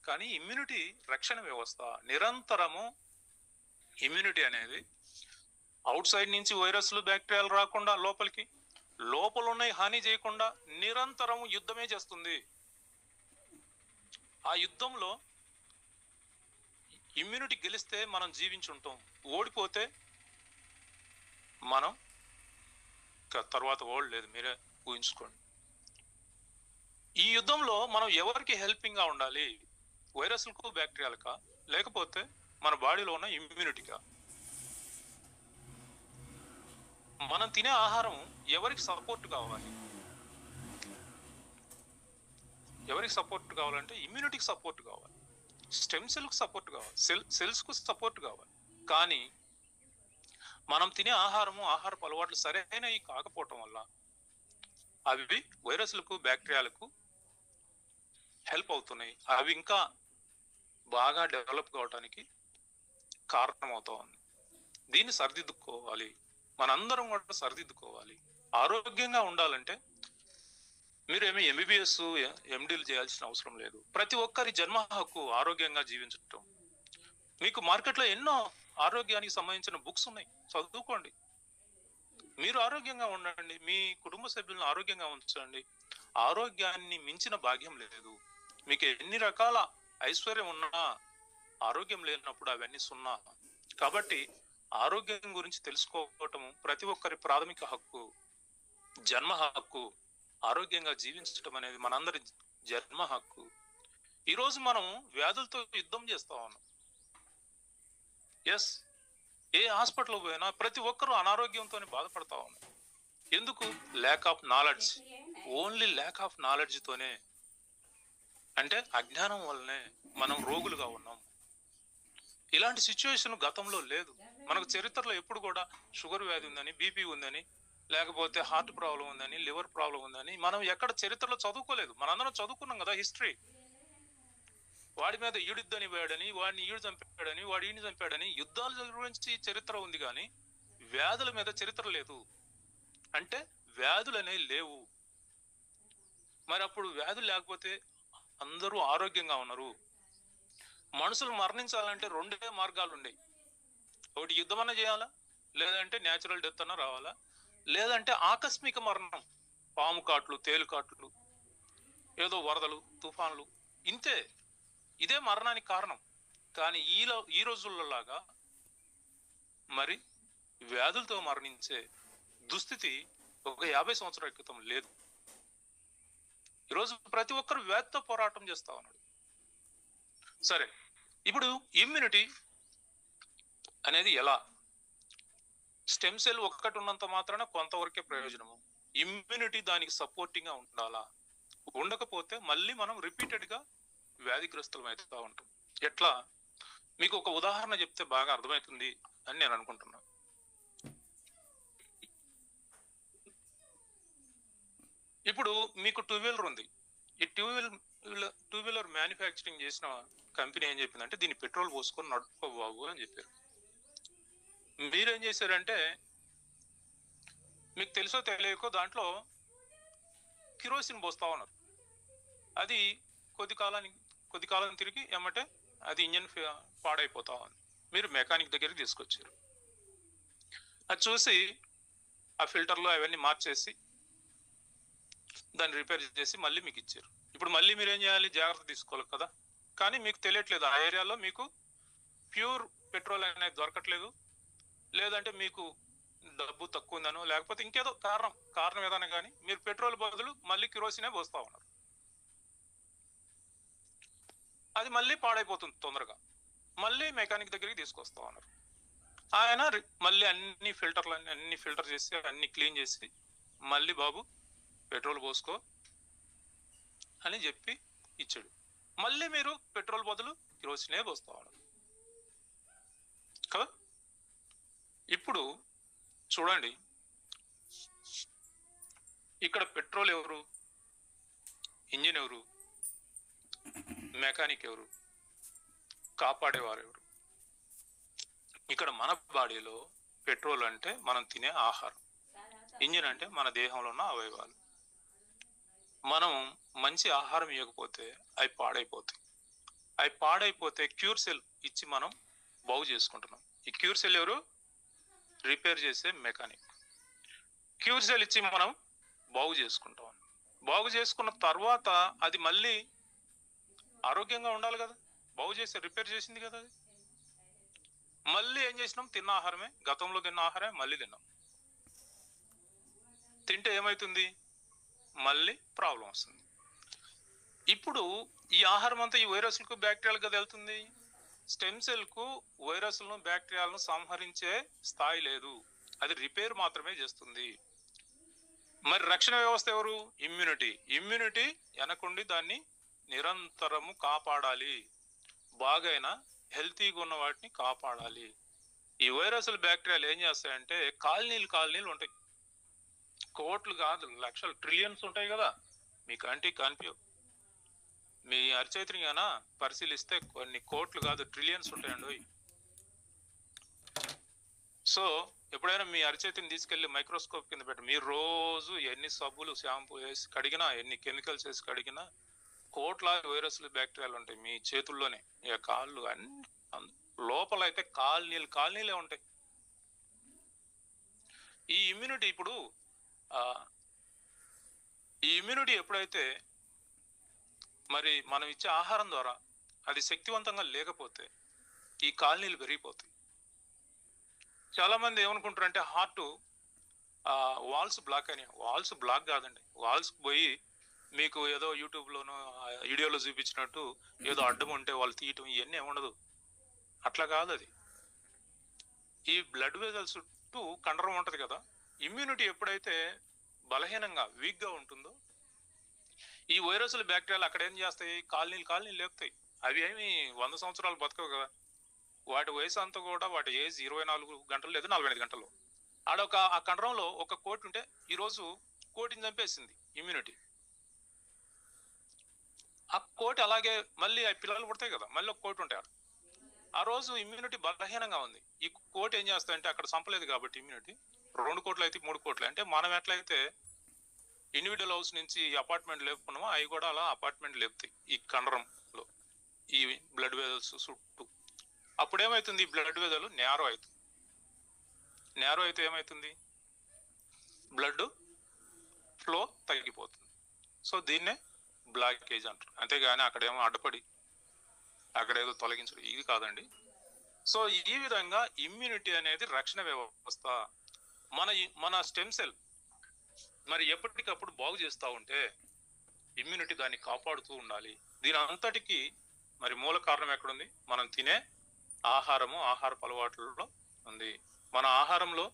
కానీ ఇమ్యూనిటీ రక్షణ వ్యవస్థ నిరంతరము, ఇమ్యూనిటీ అనేది అవుట్ సైడ్ నుంచి వైరస్లు బ్యాక్టీరియాలు రాకుండా లోపలికి, లోపల ఉన్నాయి హాని చేయకుండా నిరంతరం యుద్ధమే చేస్తుంది. ఆ యుద్ధంలో ఇమ్యూనిటీ గెలిస్తే మనం జీవించి ఉంటాం, ఓడిపోతే మనం తర్వాత ఓల్డ్ లేదు, మీరే ఊహించుకోండి. ఈ యుద్ధంలో మనం ఎవరికి హెల్పింగ్ గా ఉండాలి? వైరస్లకు, బ్యాక్టీరియాలకా, లేకపోతే మన బాడీలో ఉన్న ఇమ్యూనిటీగా? మనం తినే ఆహారం ఎవరికి సపోర్ట్ కావాలి? ఎవరికి సపోర్ట్ కావాలంటే ఇమ్యూనిటీకి సపోర్ట్ కావాలి, స్టెమ్ సెల్ కు సపోర్ట్ కావాలి, సెల్స్ కు సపోర్ట్ కావాలి. కానీ మనం తినే ఆహారపు అలవాట్లు సరైనవి కాకపోవటం వల్ల అవి వైరస్లకు, బ్యాక్టీరియాలకు హెల్ప్ అవుతున్నాయి. అవి ఇంకా బాగా డెవలప్ కావడానికి కారణమవుతా ఉంది. దీన్ని సరిదిద్దుకోవాలి, మనందరం కూడా సరిదిద్దుకోవాలి. ఆరోగ్యంగా ఉండాలంటే మీరేమి ఎంబీబీఎస్, ఎండీలు చేయాల్సిన అవసరం లేదు. ప్రతి ఒక్కరి జన్మ హక్కు ఆరోగ్యంగా జీవించటం. మీకు మార్కెట్లో ఎన్నో ఆరోగ్యానికి సంబంధించిన బుక్స్ ఉన్నాయి, చదువుకోండి. మీరు ఆరోగ్యంగా ఉండండి, మీ కుటుంబ సభ్యులను ఆరోగ్యంగా ఉంచండి. ఆరోగ్యాన్ని మించిన భాగ్యం లేదు. మీకు ఎన్ని రకాల ఐశ్వర్యం ఉన్నా ఆరోగ్యం లేనప్పుడు అవన్నీ సున్నా. కాబట్టి ఆరోగ్యం గురించి తెలుసుకోవటం ప్రతి ఒక్కరి ప్రాథమిక హక్కు, జన్మ హక్కు. ఆరోగ్యంగా జీవించటం అనేది మనందరి జన్మ హక్కు. ఈరోజు మనం వ్యాధులతో యుద్ధం చేస్తా ఉన్నాం. ఎస్, ఏ హాస్పిటల్ పోయినా ప్రతి ఒక్కరూ అనారోగ్యంతో బాధపడతా ఉన్నారు. ఎందుకు? Lack of knowledge. Only lack of knowledge తోనే, అంటే అజ్ఞానం వల్లనే మనం రోగులుగా ఉన్నాం. ఇలాంటి సిచ్యువేషన్ గతంలో లేదు. మనకు చరిత్రలో ఎప్పుడు కూడా షుగర్ వ్యాధి ఉందని, బీపీ ఉందని, లేకపోతే హార్ట్ ప్రాబ్లం ఉందని, లివర్ ప్రాబ్లం ఉందని మనం ఎక్కడ చరిత్రలో చదువుకోలేదు. మనందరం చదువుకున్నాం కదా హిస్టరీ. వాడి మీద ఈడిద్దని పోయాడని, వాడిని ఈడు చంపాడని, వాడు ఈయన చంపాడని యుద్ధాల గురించి చరిత్ర ఉంది, కానీ వ్యాధుల మీద చరిత్ర లేదు. అంటే వ్యాధులు అనేవి లేవు. మరి అప్పుడు వ్యాధులు లేకపోతే అందరూ ఆరోగ్యంగా ఉన్నారు. మనుషులు మరణించాలంటే రెండే మార్గాలు ఉండేవి. ఒకటి యుద్ధం అన్నా చేయాలా, లేదంటే న్యాచురల్ డెత్ అన్నా రావాలా, లేదంటే ఆకస్మిక మరణం, పాము కాట్లు, తేలు కాట్లు, ఏదో వరదలు, తుఫాన్లు, ఇంతే. ఇదే మరణానికి కారణం. కానీ ఈ రోజుల్లో లాగా మరి వ్యాధులతో మరణించే దుస్థితి ఒక 50 సంవత్సరాల క్రితం లేదు. ఈరోజు ప్రతి ఒక్కరు వ్యాధితో పోరాటం చేస్తా ఉన్నాడు. సరే, ఇప్పుడు ఇమ్యూనిటీ అనేది ఎలా? స్టెమ్ సెల్ ఒక్కటి ఉన్నంత మాత్రాన కొంతవరకే ప్రయోజనము. ఇమ్యూనిటీ దానికి సపోర్టింగ్ గా ఉండాలా. ఉండకపోతే మళ్ళీ మనం రిపీటెడ్ గా వ్యాధిగ్రస్తులం అవుతా ఉంటాం. ఎట్లా, మీకు ఒక ఉదాహరణ చెప్తే బాగా అర్థమవుతుంది అని నేను అనుకుంటున్నాను. ఇప్పుడు మీకు టూ వీలర్ ఉంది. ఈ టూ వీలర్ మ్యానుఫ్యాక్చరింగ్ చేసిన కంపెనీ ఏం చెప్పిందంటే దీన్ని పెట్రోల్ పోసుకొని నడుపుకో బాబు అని చెప్పారు. మీరేం చేశారంటే మీకు తెలుసో తెలియకో దాంట్లో కిరోసిన్ పోస్తా ఉన్నారు. అది కొద్ది కాలం తిరిగి ఏమంటే అది ఇంజన్ పాడైపోతా ఉంది. మీరు మెకానిక్ దగ్గరికి తీసుకొచ్చారు. అది చూసి ఆ ఫిల్టర్లో అవన్నీ మార్చేసి దాన్ని రిపేర్ చేసి మళ్ళీ మీకు ఇచ్చారు. ఇప్పుడు మళ్ళీ మీరు ఏం చేయాలి, జాగ్రత్త తీసుకోవాలి కదా. కానీ మీకు తెలియట్లేదు ఆ ఏరియాలో మీకు ప్యూర్ పెట్రోల్ అనేది దొరకట్లేదు, లేదంటే మీకు డబ్బు తక్కువ ఉందనో లేకపోతే ఇంకేదో కారణం ఏదైనా కానీ మీరు పెట్రోల్ బదులు మళ్ళీ కిరోసినే పోస్తా ఉన్నారు. అది మళ్ళీ పాడైపోతుంది తొందరగా. మళ్ళీ మెకానిక్ దగ్గరికి తీసుకొస్తా ఉన్నారు. ఆయన మళ్ళీ అన్ని ఫిల్టర్ చేసి అన్ని క్లీన్ చేసి మళ్ళీ బాబు పెట్రోల్ పోసుకో అని చెప్పి ఇచ్చాడు. మళ్ళీ మీరు పెట్రోల్ బదులు కిరోసినే పోస్తా ఉన్నారు కదా. ఇప్పుడు చూడండి, ఇక్కడ పెట్రోల్ ఎవరు, ఇంజిన్ ఎవరు, మెకానిక్ ఎవరు, కాపాడేవారు ఎవరు? ఇక్కడ మన బాడీలో పెట్రోల్ అంటే మనం తినే ఆహారం, ఇంజిన్ అంటే మన దేహంలో ఉన్న అవయవాలు. మనం మంచి ఆహారం ఇవ్వకపోతే అవి పాడైపోతాయి. అవి పాడైపోతే క్యూర్ సెల్ ఇచ్చి మనం బాగు చేసుకుంటున్నాం. ఈ క్యూర్ సెల్ ఎవరు? రిపేర్ చేసే మెకానిక్. క్యూర్ సెల్ ఇచ్చి మనం బాగు చేసుకుంటాం. బాగు చేసుకున్న తర్వాత అది మళ్ళీ ఆరోగ్యంగా ఉండాలి కదా, బాగు చేసి రిపేర్ చేసింది కదా. అది మళ్ళీ ఏం చేసినాం, తిన్న ఆహారమే, గతంలో తిన్న ఆహారమే మళ్ళీ తిన్నాం. తింటే ఏమవుతుంది, మళ్ళీ ప్రాబ్లం వస్తుంది. ఇప్పుడు ఈ ఆహారం అంతా ఈ వైరస్లకు బ్యాక్టీరియాలకు కదా వెళ్తుంది. స్టెమ్ సెల్ కు వైరస్లను బ్యాక్టీరియాలను సంహరించే స్థాయి లేదు, అది రిపేర్ మాత్రమే చేస్తుంది. మరి రక్షణ వ్యవస్థ ఎవరు? ఇమ్యూనిటీ వెనకుండి దాన్ని నిరంతరము కాపాడాలి. బాగైనా హెల్తీగా ఉన్న వాటిని కాపాడాలి. ఈ వైరస్లు బ్యాక్టీరియాలు ఏం చేస్తాయంటే కాలనీలు ఉంటాయి, కోట్లు కాదు లక్షలు ట్రిలియన్స్ ఉంటాయి కదా. మీ కంటికి కనిపించవు, మీ అరిచేతిని పరిశీలిస్తే కొన్ని కోట్లు కాదు ట్రిలియన్స్ ఉంటాయండి. సో ఎప్పుడైనా మీ అరిచేతిని తీసుకెళ్లి మైక్రోస్కోప్ కింద పెట్టి మీరు రోజు ఎన్ని సబ్బులు షాంపూ వేసి కడిగినా, ఎన్ని కెమికల్స్ వేసి కడిగినా కోట్లాది వైరస్లు బ్యాక్టీరియాలు ఉంటాయి మీ చేతుల్లోనే. ఇక కాళ్ళు అన్ని లోపల అయితే కాలనీలే ఉంటాయి. ఈ ఇమ్యూనిటీ ఎప్పుడైతే మరి మనం ఇచ్చే ఆహారం ద్వారా అది శక్తివంతంగా లేకపోతే ఈ కాలనీలు పెరిగిపోతాయి. చాలా మంది ఏమనుకుంటారంటే హార్ట్ వాల్స్ బ్లాక్ అని. వాల్స్ బ్లాక్ కాదండి, వాల్స్ పోయి మీకు ఏదో యూట్యూబ్లోనో వీడియోలో చూపించినట్టు ఏదో అడ్డం ఉంటే వాళ్ళు తీయటం ఇవన్నీ ఉండదు, అట్లా కాదు. అది ఈ బ్లడ్ వెజల్స్ చుట్టూ కండరం ఉంటది కదా. ఇమ్యూనిటీ ఎప్పుడైతే బలహీనంగా వీక్గా ఉంటుందో ఈ వైరస్లు బ్యాక్టీరియాలు అక్కడ ఏం చేస్తాయి, కాలనీలు లేపుతాయి. అవి ఏమి 100 సంవత్సరాలు బతకవు కదా. వాటి వయసు అంతా కూడా వాటి ఏజ్ 24 గంటలు లేదా 45 గంటలు. ఆ కండరంలో ఒక కోటి ఉంటే ఈరోజు కోటిని చంపేసింది ఇమ్యూనిటీ. ఆ కోటి అలాగే మళ్ళీ ఆ పిల్లలు పుడతాయి కదా, మళ్ళీ ఒక కోటి ఉంటాయి. ఆ రోజు ఇమ్యూనిటీ బలహీనంగా ఉంది. ఈ కోటి ఏం చేస్తాయంటే అక్కడ చంపలేదు కాబట్టి ఇమ్యూనిటీ 2 కోట్లు అయితే 3 కోట్లు. అంటే మనం ఎట్లయితే ఇండివిజువల్ హౌస్ నుంచి అపార్ట్మెంట్ లేపుకున్నామో అవి కూడా అలా అపార్ట్మెంట్ లేపుతాయి ఈ కండరంలో, ఈ బ్లడ్ వెజల్స్ చుట్టూ. అప్పుడేమవుతుంది, ఈ బ్లడ్ వెజల్ నేరో అవుతుంది. నేరో అయితే ఏమవుతుంది, బ్లడ్ ఫ్లో తగ్గిపోతుంది. సో దీన్నే బ్లాకేజ్ అంటారు. అంతేగాని అక్కడేమో అడ్డపడి అక్కడేదో తొలగించడం ఇది కాదండి. సో ఈ విధంగా ఇమ్యూనిటీ అనేది రక్షణ వ్యవస్థ. మన స్టెమ్ సెల్ మరి ఎప్పటికప్పుడు బాగు చేస్తూ ఉంటే ఇమ్యూనిటీ దాన్ని కాపాడుతూ ఉండాలి. దీని అంతటికి మరి మూల కారణం ఎక్కడుంది, మనం తినే ఆహారపు అలవాట్లలో ఉంది. మన ఆహారంలో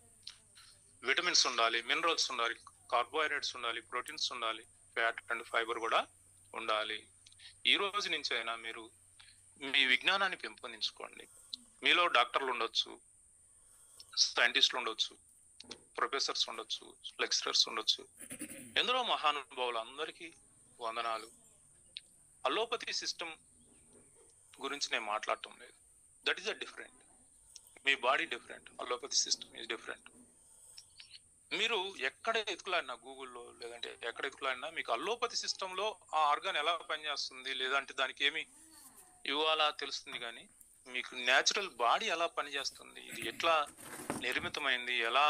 విటమిన్స్ ఉండాలి, మినరల్స్ ఉండాలి, కార్బోహైడ్రేట్స్ ఉండాలి, ప్రోటీన్స్ ఉండాలి, ఫ్యాట్ అండ్ ఫైబర్ కూడా ఉండాలి. ఈ రోజు నుంచి అయినా మీరు మీ విజ్ఞానాన్ని పెంపొందించుకోండి. మీలో డాక్టర్లు ఉండొచ్చు, సైంటిస్టులు ఉండొచ్చు, ప్రొఫెసర్స్ ఉండొచ్చు, లెక్చరర్స్ ఉండొచ్చు, ఎందరో మహానుభావులు, అందరికీ వందనాలు. అలోపతి సిస్టమ్ గురించి నేను మాట్లాడటం లేదు. That is a different. Me body different, allopathy system is different. మీరు ఎక్కడ ఎతుకులాడినా, గూగుల్లో లేదంటే ఎక్కడ ఎతుకులాడినా మీకు అలోపతి సిస్టంలో ఆ ఆర్గాన్ ఎలా పనిచేస్తుంది లేదంటే దానికి ఏమి ఇవ్వాలా తెలుస్తుంది, కానీ మీకు న్యాచురల్ బాడీ ఎలా పనిచేస్తుంది, ఇది ఎట్లా నిర్మితమైంది, ఎలా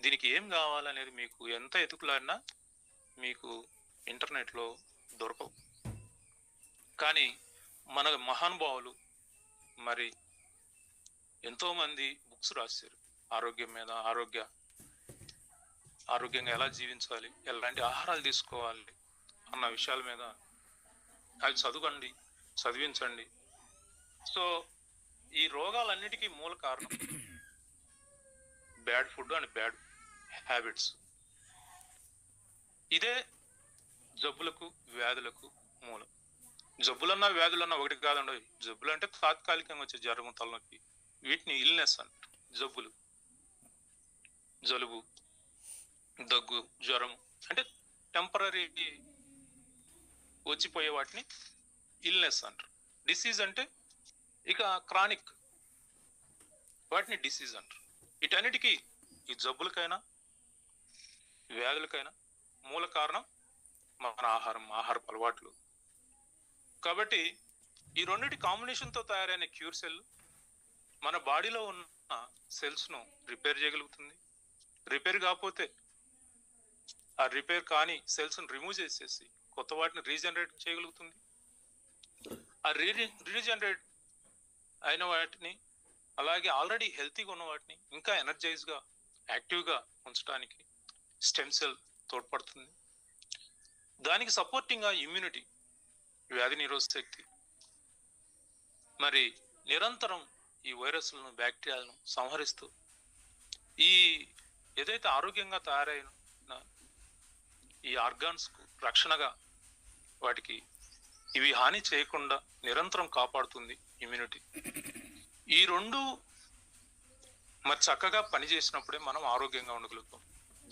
దీనికి ఏం కావాలనేది మీకు ఎంత ఎతుకులాడినా మీకు ఇంటర్నెట్లో దొరకవు. కానీ మన మహానుభావులు మరి ఎంతో మంది బుక్స్ రాశారు ఆరోగ్యం మీద, ఆరోగ్యంగా ఎలా జీవించాలి, ఎలాంటి ఆహారాలు తీసుకోవాలి అన్న విషయాల మీద. అవి చదవండి, చదివించండి. సో ఈ రోగాలన్నిటికీ మూల కారణం bad food and bad habits. ఇదే జబ్బులకు, వ్యాధులకు మూలం. జబ్బులన్నా వ్యాధులన్నా ఒకటి కాదండి. జబ్బులు అంటే తాత్కాలికంగా వచ్చే జ్వరం, తలనొప్పి, వీటిని ఇల్నెస్ అంటారు. జబ్బులు, జలుబు, దగ్గు, జ్వరం అంటే టెంపరీ వచ్చిపోయే వాటిని ఇల్నెస్ అంటారు. డిసీజ్ అంటే ఇక క్రానిక్ వాటిని డిసీజ్ అంటారు. వీటన్నిటికీ, ఈ జబ్బులకైనా వ్యాధులకైనా మూల కారణం మన ఆహారపు అలవాట్లు. కాబట్టి ఈ రెండింటి కాంబినేషన్తో తయారైన క్యూర్ సెల్ మన బాడీలో ఉన్న సెల్స్ను రిపేర్ చేయగలుగుతుంది. రిపేర్ కాకపోతే ఆ రిపేర్ కాని సెల్స్ను రిమూవ్ చేసేసి కొత్త వాటిని రీజనరేట్ చేయగలుగుతుంది. ఆ రీజనరేట్ అయిన వాటిని, అలాగే ఆల్రెడీ హెల్తీగా ఉన్న వాటిని ఇంకా ఎనర్జైజ్గా, యాక్టివ్గా ఉంచడానికి స్టెమ్ సెల్ తోడ్పడుతుంది. దానికి సపోర్టింగ్గా ఇమ్యూనిటీ, వ్యాధి నిరోధక శక్తి, మరి నిరంతరం ఈ వైరస్లను, బ్యాక్టీరియాలను సంహరిస్తూ ఈ ఏదైతే ఆరోగ్యంగా తయారైన ఈ ఆర్గాన్స్కు రక్షణగా, వాటికి ఇవి హాని చేయకుండా నిరంతరం కాపాడుతుంది ఇమ్యూనిటీ. ఈ రెండు మరి చక్కగా పనిచేసినప్పుడే మనం ఆరోగ్యంగా ఉండగలుగుతాం.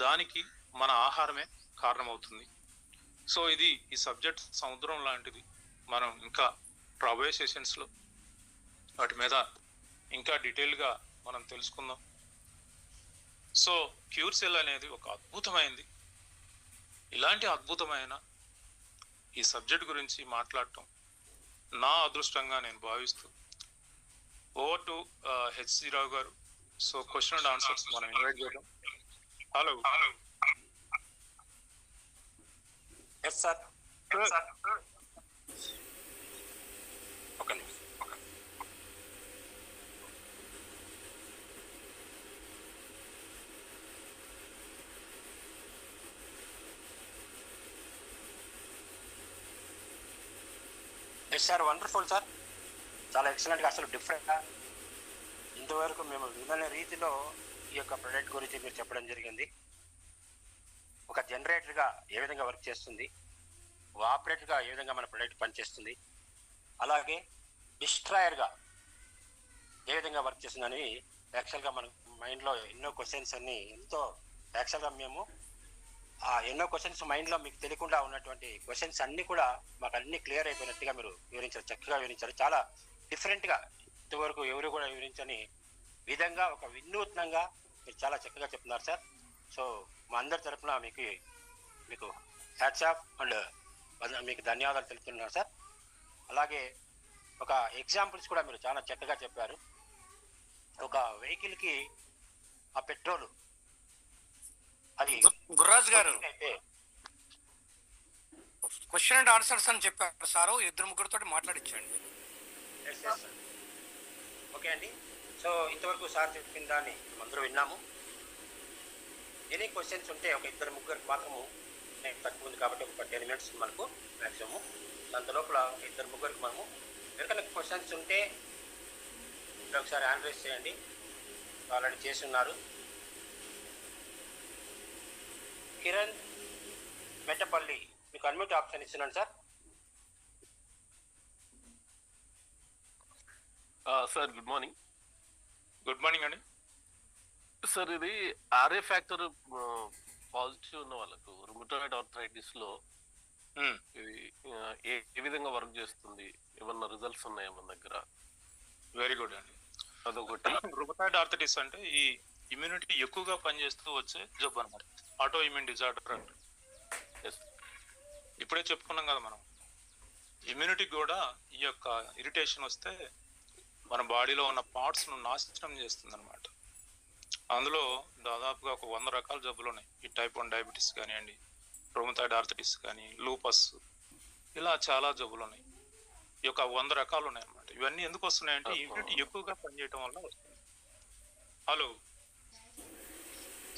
దానికి మన ఆహారమే కారణమవుతుంది. సో ఇది ఈ సబ్జెక్ట్ సముద్రం లాంటిది. మనం ఇంకా రాబోయే సెషన్స్లో వాటి మీద ఇంకా డీటెయిల్గా మనం తెలుసుకుందాం. సో క్యూర్ సెల్ అనేది ఒక అద్భుతమైంది. ఇలాంటి అద్భుతమైన ఈ సబ్జెక్ట్ గురించి మాట్లాడటం నా అదృష్టంగా నేను భావిస్తూ, ఓవర్ టు హెచ్సి రావు గారు. సో క్వశ్చన్ అండ్ ఆన్సర్స్ మనం ఇన్వైట్ చేద్దాం. హలో. Yes sir. ఒక నిమిషం. ఎస్ సార్, వండర్ఫుల్ సార్, చాలా ఎక్సలెంట్గా, అసలు డిఫరెంట్గా ఇంతవరకు మేము వినని రీతిలో ఈ యొక్క ప్రొడక్ట్ గురించి మీరు చెప్పడం జరిగింది. ఒక జనరేటర్గా ఏ విధంగా వర్క్ చేస్తుంది, ఆపరేటర్గా ఏ విధంగా మన ప్రొడక్ట్ పనిచేస్తుంది, అలాగే డిస్ట్రాయర్గా ఏ విధంగా వర్క్ చేస్తుందని యాక్చువల్గా మన మైండ్లో ఎన్నో క్వశ్చన్స్ అన్ని ఎంతో యాక్చువల్గా మేము ఎన్నో క్వశ్చన్స్ మైండ్లో మీకు తెలియకుండా ఉన్నటువంటి క్వశ్చన్స్ అన్నీ కూడా మాకు అన్ని క్లియర్ అయిపోయినట్టుగా మీరు వివరించారు, చక్కగా వివరించారు. చాలా డిఫరెంట్గా, ఇంతవరకు ఎవరు కూడా వివరించని విధంగా ఒక వినూత్నంగా మీరు చాలా చక్కగా చెప్తున్నారు సార్. సో మా అందరి తరఫున మీకు హ్యాట్స్ ఆఫ్ అండ్ మీకు ధన్యవాదాలు తెలుపుతున్నాను సార్. అలాగే ఒక ఎగ్జాంపుల్స్ కూడా మీరు చాలా చక్కగా చెప్పారు. ఒక వెహికల్కి ఆ పెట్రోల్ అది గుర్రాజ్ గారు అయితే క్వశ్చన్ అండ్ ఆన్సర్స్ అని చెప్పారు సారు, ఇద్దరు ముగ్గురితో మాట్లాడించండి. ఓకే అండి. సో ఇంతవరకు సార్ చెప్పిన దాన్ని అందరూ విన్నాము. ఎనీ క్వశ్చన్స్ ఉంటే ఒక ఇద్దరు ముగ్గురికి మాత్రము తక్కువ ఉంది కాబట్టి ఒక 10 minutes మనకు మ్యాక్సిమము. దాంతో లోపల ఇద్దరు ముగ్గురికి మనము ఎవరికైనా క్వశ్చన్స్ ఉంటే ఒకసారి ఆన్సర్ చేయండి. ఆల్రెడీ చేసి ఉన్నారు. కిరణ్ మెట్టపల్లి, మీకు అన్మ్యూట్ ఆప్షన్ ఇస్తున్నాను sir. Sir good morning. Good morning అండి. సార్ ఇది ఆర్ఏ ఫ్యాక్టర్ పాజిటివ్ ఉన్న వాళ్ళకు రుమటాయిడ్ ఆర్థరైటిస్ లో ఇది ఏ విధంగా వర్క్ చేస్తుంది, ఏమన్నా రిజల్ట్స్ ఉన్నాయా మన దగ్గర? వెరీ గుడ్ అండి. అదొకటి. రుమటాయిడ్ ఆర్థరైటిస్ అంటే ఈ ఇమ్యూనిటీ ఎక్కువగా పనిచేస్తూ వచ్చే జబ్బు అనమాట, ఆటో ఇమ్యూన్ డిజార్డర్ అంటారు. ఇప్పుడే చెప్పుకున్నాం కదా మనం, ఇమ్యూనిటీ కూడా ఈ యొక్క ఇరిటేషన్ వస్తే మన బాడీలో ఉన్న పార్ట్స్ ను నాశనం చేస్తుంది అనమాట. అందులో దాదాపుగా ఒక 100 రకాల జబ్బులు ఉన్నాయి. ఈ టైప్ 1 డయాబెటీస్ కానివ్వండి, రుమటాయిడ్ ఆర్థరైటిస్ కానీ, లూపస్, ఇలా చాలా జబ్బులు ఉన్నాయి. ఈ యొక్క 100 రకాలు ఉన్నాయి అన్నమాట. ఇవన్నీ ఎందుకు వస్తున్నాయంటే ఇమ్యూనిటీ ఎక్కువగా పనిచేయడం వల్ల వస్తుంది. హలో,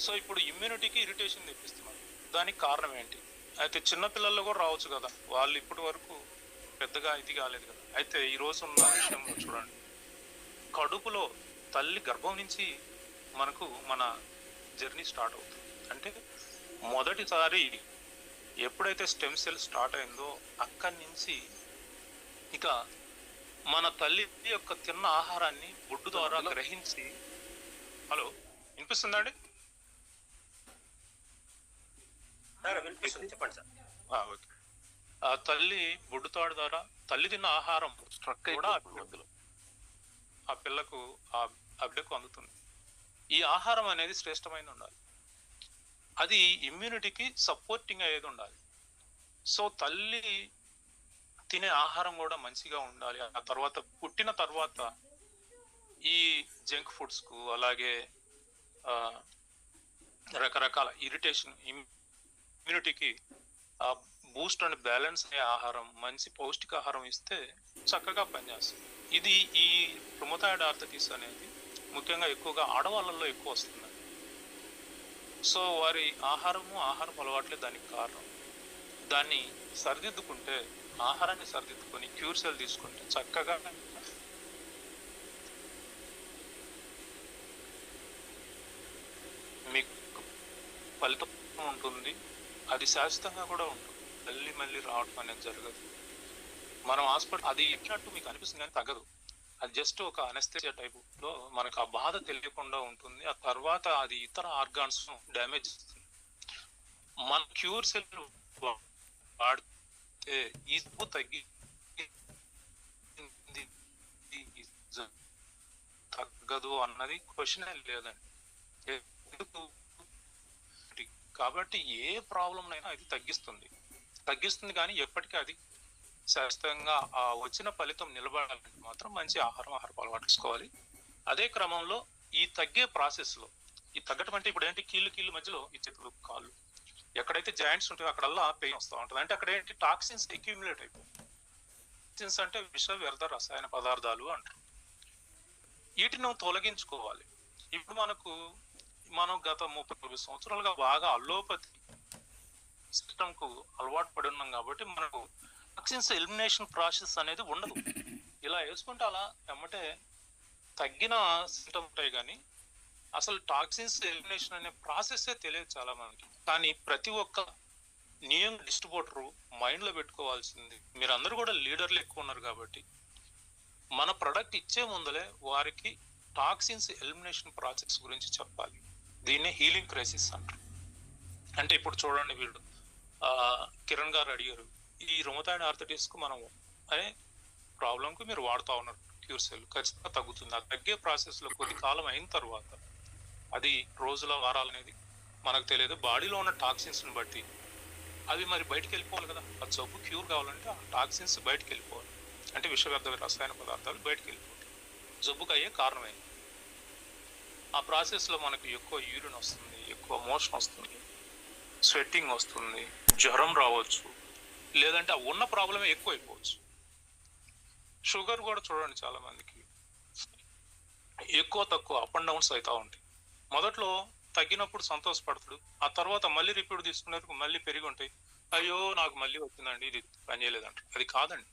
సో ఇప్పుడు ఇమ్యూనిటీకి ఇరిటేషన్ తెప్పిస్తున్నారు. దానికి కారణం ఏంటి? అయితే చిన్నపిల్లల్లో కూడా రావచ్చు కదా, వాళ్ళు ఇప్పటి వరకు పెద్దగా ఇది కాలేదు కదా. అయితే ఈ రోజు ఉన్న విషయంలో చూడండి, కడుపులో తల్లి గర్భం నుంచి మనకు మన జర్నీ స్టార్ట్ అవుతుంది. అంటే మొదటిసారి ఎప్పుడైతే స్టెమ్ సెల్ స్టార్ట్ అయిందో అక్కడి నుంచి ఇక మన తల్లి యొక్క తిన్న ఆహారాన్ని బొడ్డు ద్వారా గ్రహించి, హలో వినిపిస్తుందా అండి? వినిపిస్తుంది, చెప్పండి సార్. ఓకే. ఆ తల్లి బొడ్డుతాడు ద్వారా తల్లి తిన్న ఆహారం కూడా ఆ పిల్లకు ఆ బిడ్డకు అందుతుంది. ఈ ఆహారం అనేది శ్రేష్టమైన ఉండాలి, అది ఇమ్యూనిటీకి సపోర్టింగ్ అయ్యేది ఉండాలి. సో తల్లి తినే ఆహారం కూడా మంచిగా ఉండాలి. ఆ తర్వాత పుట్టిన తర్వాత ఈ జంక్ ఫుడ్స్ కు, అలాగే రకరకాల ఇరిటేషన్, ఇమ్యూనిటీకి బూస్ట్ అండ్ బ్యాలెన్స్ అయ్యే ఆహారం, మంచి పౌష్టికాహారం ఇస్తే చక్కగా పనిచేస్తుంది. ఇది ఈ రుమటాయిడ్ ఆర్థరైటిస్ అనేది ముఖ్యంగా ఎక్కువగా ఆడవాళ్ళల్లో ఎక్కువ వస్తుంది. సో వారి ఆహారపు అలవాట్లే దానికి కారణం. దాన్ని సరిదిద్దుకుంటే, ఆహారాన్ని సరిదిద్దుకొని క్యూర్ సెల్ తీసుకుంటే చక్కగా మీకు ఫలితం ఉంటుంది. అది శాశ్వతంగా కూడా ఉంటుంది, మళ్ళీ రావడం అనేది జరగదు. మనం హాస్పిటల్ అది ఎట్టినట్టు మీకు అనిపిస్తుంది కానీ తగ్గదు. అది జస్ట్ ఒక అనెస్థీసియా టైప్ లో మనకు ఆ బాధ తెలియకుండా ఉంటుంది. ఆ తర్వాత అది ఇతర ఆర్గాన్స్ డ్యామేజ్ ఇస్తుంది. మన క్యూర్ సెల్ వాడితే ఈ జబ్బు తగ్గి తగ్గదు అన్నది క్వశ్చన్ లేదండి. కాబట్టి ఏ ప్రాబ్లం అయినా అది తగ్గిస్తుంది కానీ ఎప్పటికీ అది శాశ్వతంగా ఆ వచ్చిన ఫలితం నిలబడాలంటే మాత్రం మంచి ఆహారపు అలవాటు తీసుకోవాలి. అదే క్రమంలో ఈ తగ్గే ప్రాసెస్ లో, ఈ తగ్గటం అంటే ఇప్పుడు ఏంటి, కీళ్ళు మధ్యలో ఈ చేతులు కాళ్ళు ఎక్కడైతే జాయింట్స్ ఉంటాయో అక్కడల్లా పెయిన్ వస్తూ ఉంటుంది. అంటే అక్కడ ఏంటి, టాక్సిన్స్ అక్యూములేట్ అయిపోయి, టాక్సిన్స్ అంటే విష వ్యర్థ రసాయన పదార్థాలు అంటారు. వీటిని తొలగించుకోవాలి. ఇప్పుడు మనం గత 30 సంవత్సరాలుగా బాగా అల్లోపతి సిస్టమ్ కు అలవాటు పడి ఉన్నాం కాబట్టి మనకు టాక్సిన్స్ ఎలిమినేషన్ ప్రాసెస్ అనేది ఉండదు. ఇలా వేసుకుంటే అలా ఎమ్మటే తగ్గిన సిస్టమ్ ఉంటాయి కానీ అసలు టాక్సిన్స్ ఎలిమినేషన్ అనే ప్రాసెస్సే తెలియదు చాలా మందికి. కానీ ప్రతి ఒక్క నియం డిస్ట్రిబ్యూటరు మైండ్ లో పెట్టుకోవాల్సింది, మీరందరూ కూడా లీడర్లు ఎక్కువ ఉన్నారు కాబట్టి మన ప్రొడక్ట్ ఇచ్చే ముందలే వారికి టాక్సిన్స్ ఎలిమినేషన్ ప్రాసెస్ గురించి చెప్పాలి. దీన్నే హీలింగ్ క్రైసిస్ అంటారు. అంటే ఇప్పుడు చూడండి, వీళ్ళు కిరణ్ గారు అడిగారు, ఈ రుమటాయిడ్ ఆర్థరైటిస్ కు మనం అనే ప్రాబ్లం కు మీరు వాడుతా ఉన్నారు క్యూర్ సెల్, ఖచ్చితంగా తగ్గుతుంది. ఆ తగ్గే ప్రాసెస్ లో కొద్ది కాలం అయిన తర్వాత, అది రోజుల వారాలు అనేది మనకు తెలియదు, బాడీలో ఉన్న టాక్సిన్స్ ని బట్టి అవి మరి బయటకు వెళ్ళిపోవాలి కదా. ఆ జబ్బు క్యూర్ కావాలంటే ఆ టాక్సిన్స్ బయటకు వెళ్ళిపోవాలి, అంటే విషవ్యర్థ రసాయన పదార్థాలు బయటకు వెళ్ళిపోవాలి. జబ్బుకు అయ్యే కారణమైంది. ఆ ప్రాసెస్ లో మనకు ఎక్కువ యూరిన్ వస్తుంది, ఎక్కువ మోషన్ వస్తుంది, స్వెట్టింగ్ వస్తుంది, జ్వరం రావచ్చు, లేదంటే ఆ ఉన్న ప్రాబ్లమే ఎక్కువ అయిపోవచ్చు. షుగర్ కూడా చూడండి, చాలా మందికి ఎక్కువ తక్కువ అప్ అండ్ డౌన్స్ అవుతా ఉంటాయి. మొదట్లో తగ్గినప్పుడు సంతోషపడతాడు, ఆ తర్వాత మళ్ళీ రిపీట్ తీసుకునేందుకు మళ్ళీ పెరిగి ఉంటాయి. అయ్యో నాకు మళ్ళీ వచ్చిందండి, ఇది పనిచేయలేదంట. అది కాదండి.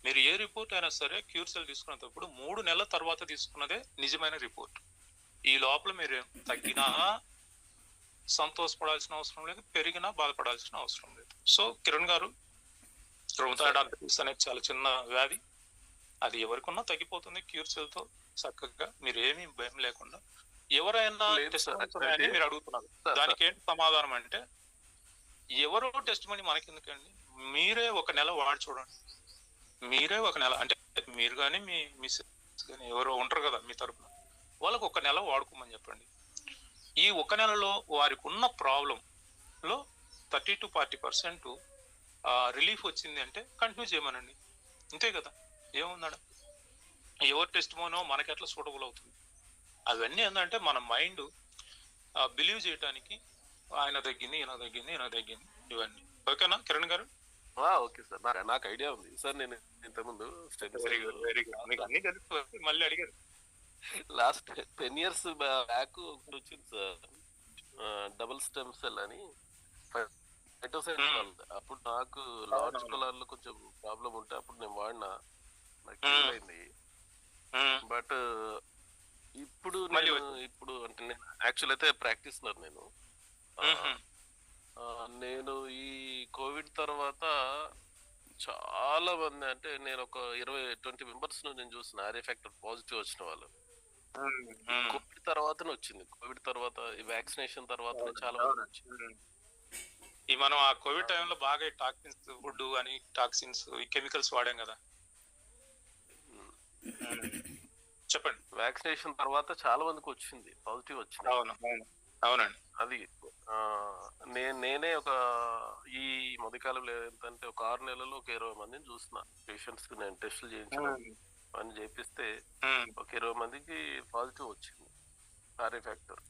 మీరు ఏ రిపోర్ట్ అయినా సరే క్యూర్ సెల్ తీసుకునేటప్పుడు 3 నెలల తర్వాత తీసుకున్నదే నిజమైన రిపోర్ట్. ఈ లోపల మీరు తగ్గినా సంతోషపడాల్సిన అవసరం లేదు, పెరిగినా బాధపడాల్సిన అవసరం లేదు. సో కిరణ్ గారు, రుమటాయిడ్ ఆర్థరైటిస్ అనేది చాలా చిన్న వ్యాధి. అది ఎవరికన్నా తగ్గిపోతుంది క్యూర్ సెల్ తో చక్కగా, మీరు ఏమీ భయం లేకుండా. ఎవరైనా టెస్ట్ మనీ మీరు అడుగుతున్నారు, దానికి ఏంటి సమాధానం అంటే, ఎవరో టెస్ట్ మనీ మనకెందుకండి, మీరే ఒక నెల వాడి చూడండి. మీరే ఒక నెల అంటే మీరు కానీ మీ మిస్సెస్ కానీ ఎవరో ఉంటారు కదా మీ తరపున, వాళ్ళకు ఒక నెల వాడుకోమని చెప్పండి. ఈ ఒక నెలలో వారికి ఉన్న ప్రాబ్లం లో 30 to 40% రిలీఫ్ వచ్చింది అంటే కంటిన్యూ చేయమనండి. అంతే కదా, ఏముందా? ఎవరు టెస్ట్ మోనో మనకి ఎట్లా సూటబుల్ అవుతుంది. అవన్నీ ఏంటంటే మన మైండ్ బిలీవ్ చేయడానికి, ఆయన తగ్గింది, ఈయన తగ్గింది, ఈయన తగ్గింది, ఇవన్నీ. ఓకేనా కిరణ్ గారు? ఓకే సార్, నాకు ఐడియా ఉంది సార్. నేను ఇంతకుముందు మళ్ళీ అడిగారు, లాస్ట్ 10 years బ్యాక్ ఒకటి వచ్చింది సార్, డబుల్ స్టెమ్ సెల్ అని, అప్పుడు నాకు లార్జ్ కలర్ లో కొంచెం ప్రాబ్లం ఉంటే అప్పుడు నేను వాడినా, నాకు అయింది. బట్ ఇప్పుడు అంటే నేను యాక్చువల్ అయితే ప్రాక్టీస్నర్. నేను ఈ కోవిడ్ తర్వాత చాలా మంది, అంటే నేను ఒక 20 మెంబర్స్ నేను చూసిన ఆర్ఏ ఫ్యాక్టర్ పాజిటివ్ వచ్చిన వాళ్ళు. కోవిడ్ తర్వాతనే వచ్చింది, కోవిడ్ తర్వాత ఈ వ్యాక్సినేషన్ తర్వాత చాలా మంది వచ్చింది. ఈ మనం ఆ కోవిడ్ టైంలో బాగా టాక్సిన్స్, ఫుడ్ అని టాక్సిన్స్, కెమికల్స్ వాడాం కదా. చెప్పండి. వ్యాక్సినేషన్ తర్వాత చాలా మందికి వచ్చింది, పాజిటివ్ వచ్చింది. అవునండి. అది నేనే ఒక ఈ మధ్యకాలంలో ఏంటంటే ఒక 6 నెలల్లో ఒక 20 మందిని చూసిన పేషెంట్స్ కి నేను టెస్టులు చేయించడం అని చేపిస్తే ఒక 20 మందికి పాజిటివ్ వచ్చింది ఆర్ఏ ఫ్యాక్టర్.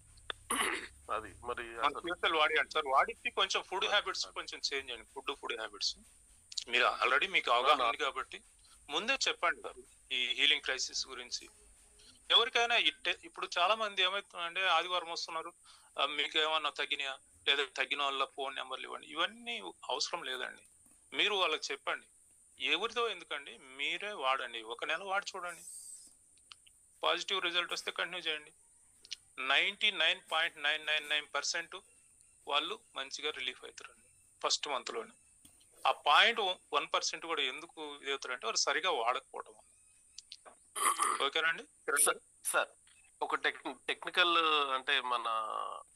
అది మరి వాడికి కొంచెం ఫుడ్ హ్యాబిట్స్ కొంచెం చేంజ్ అండి. ఫుడ్ హ్యాబిట్స్ మీరు ఆల్రెడీ మీకు అవగాహన ఉంది కాబట్టి ముందే చెప్పండి ఈ హీలింగ్ క్రైసిస్ గురించి. ఎవరికైనా ఇప్పుడు చాలా మంది ఏమవుతుందంటే, ఆదివారం వస్తున్నారు, మీకు ఏమన్నా తగ్గినాయా లేదా తగ్గిన వాళ్ళ ఫోన్ నెంబర్లు ఇవ్వండి, ఇవన్నీ అవసరం లేదండి. మీరు వాళ్ళకి చెప్పండి, ఎవరితో ఎందుకండి, మీరే వాడండి. ఒక నెల వాడి చూడండి, పాజిటివ్ రిజల్ట్ వస్తే కంటిన్యూ చేయండి. 99.999% వాళ్ళు మంచిగా రిలీఫ్ అవుతారండి ఫస్ట్ మంత్ లోనే. ఆ 0.1% కూడా ఎందుకు ఇది అవుతారంటే వాళ్ళు సరిగా వాడకపోవడం. ఓకేనండి సార్? ఒక టెక్నికల్ అంటే మన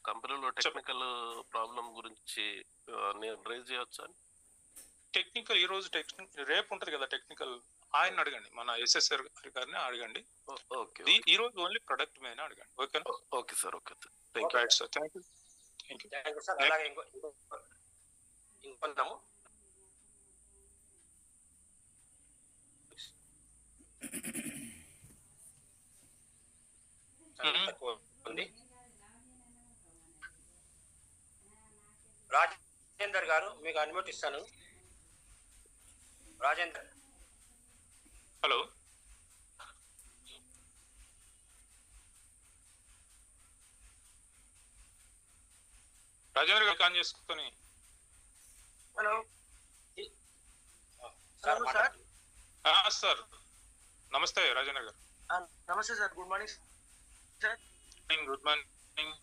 కంపెనీలో టెక్నికల్ ప్రాబ్లం గురించి నేను రైజ్ చేయొచ్చా? టెక్నికల్ ఈ రోజు రేపు ఉంటది కదా టెక్నికల్, ఆయన అడగండి, మన ఎస్ఎస్ఆర్ గారిని అడగండి. ఈ రోజు ఓన్లీ ప్రొడక్ట్ మీద అడగండి. ఓకేనా? Okay sir. Okay sir, thank you sir. అలాగే ఇంకొందాము. రాజేందర్ గారు, మీకు అన్మ్యూట్ ఇస్తాను. రాజేందర్. హలో. రాజేంద్ర గారు కాన్ చేసుకొని. హలో సార్, నమస్తే రాజేంద్ర గారు. నమస్తే sir, good morning sir. Good morning,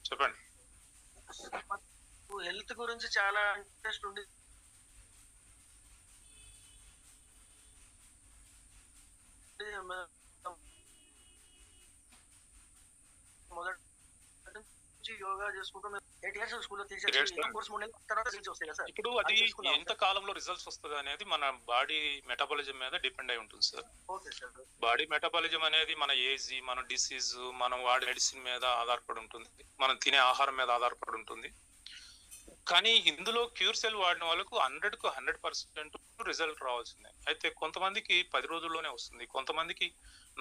చెప్పండి. హెల్త్ గురించి చాలా ఇంట్రెస్ట్ ఉంది. మొదటి నుంచి యోగా చేసుకుంటూ 8 years స్కూల్లో ఇప్పుడు అది ఎంత కాలంలో రిజల్ట్స్ వస్తుంది అనేది మన బాడీ మెటబాలిజం మీద డిపెండ్ అయి ఉంటుంది సార్. బాడీ మెటబాలిజం అనేది మన ఏజ్, మన డిసీజ్, మనం వాడే మెడిసిన్ మీద ఆధారపడి ఉంటుంది, మనం తినే ఆహారం మీద ఆధారపడి ఉంటుంది. కానీ ఇందులో క్యూర్ సెల్ వాడిన వాళ్ళకు 100కు 100% రిజల్ట్ రావాల్సిందే. అయితే కొంతమందికి 10 రోజుల్లోనే వస్తుంది, కొంతమందికి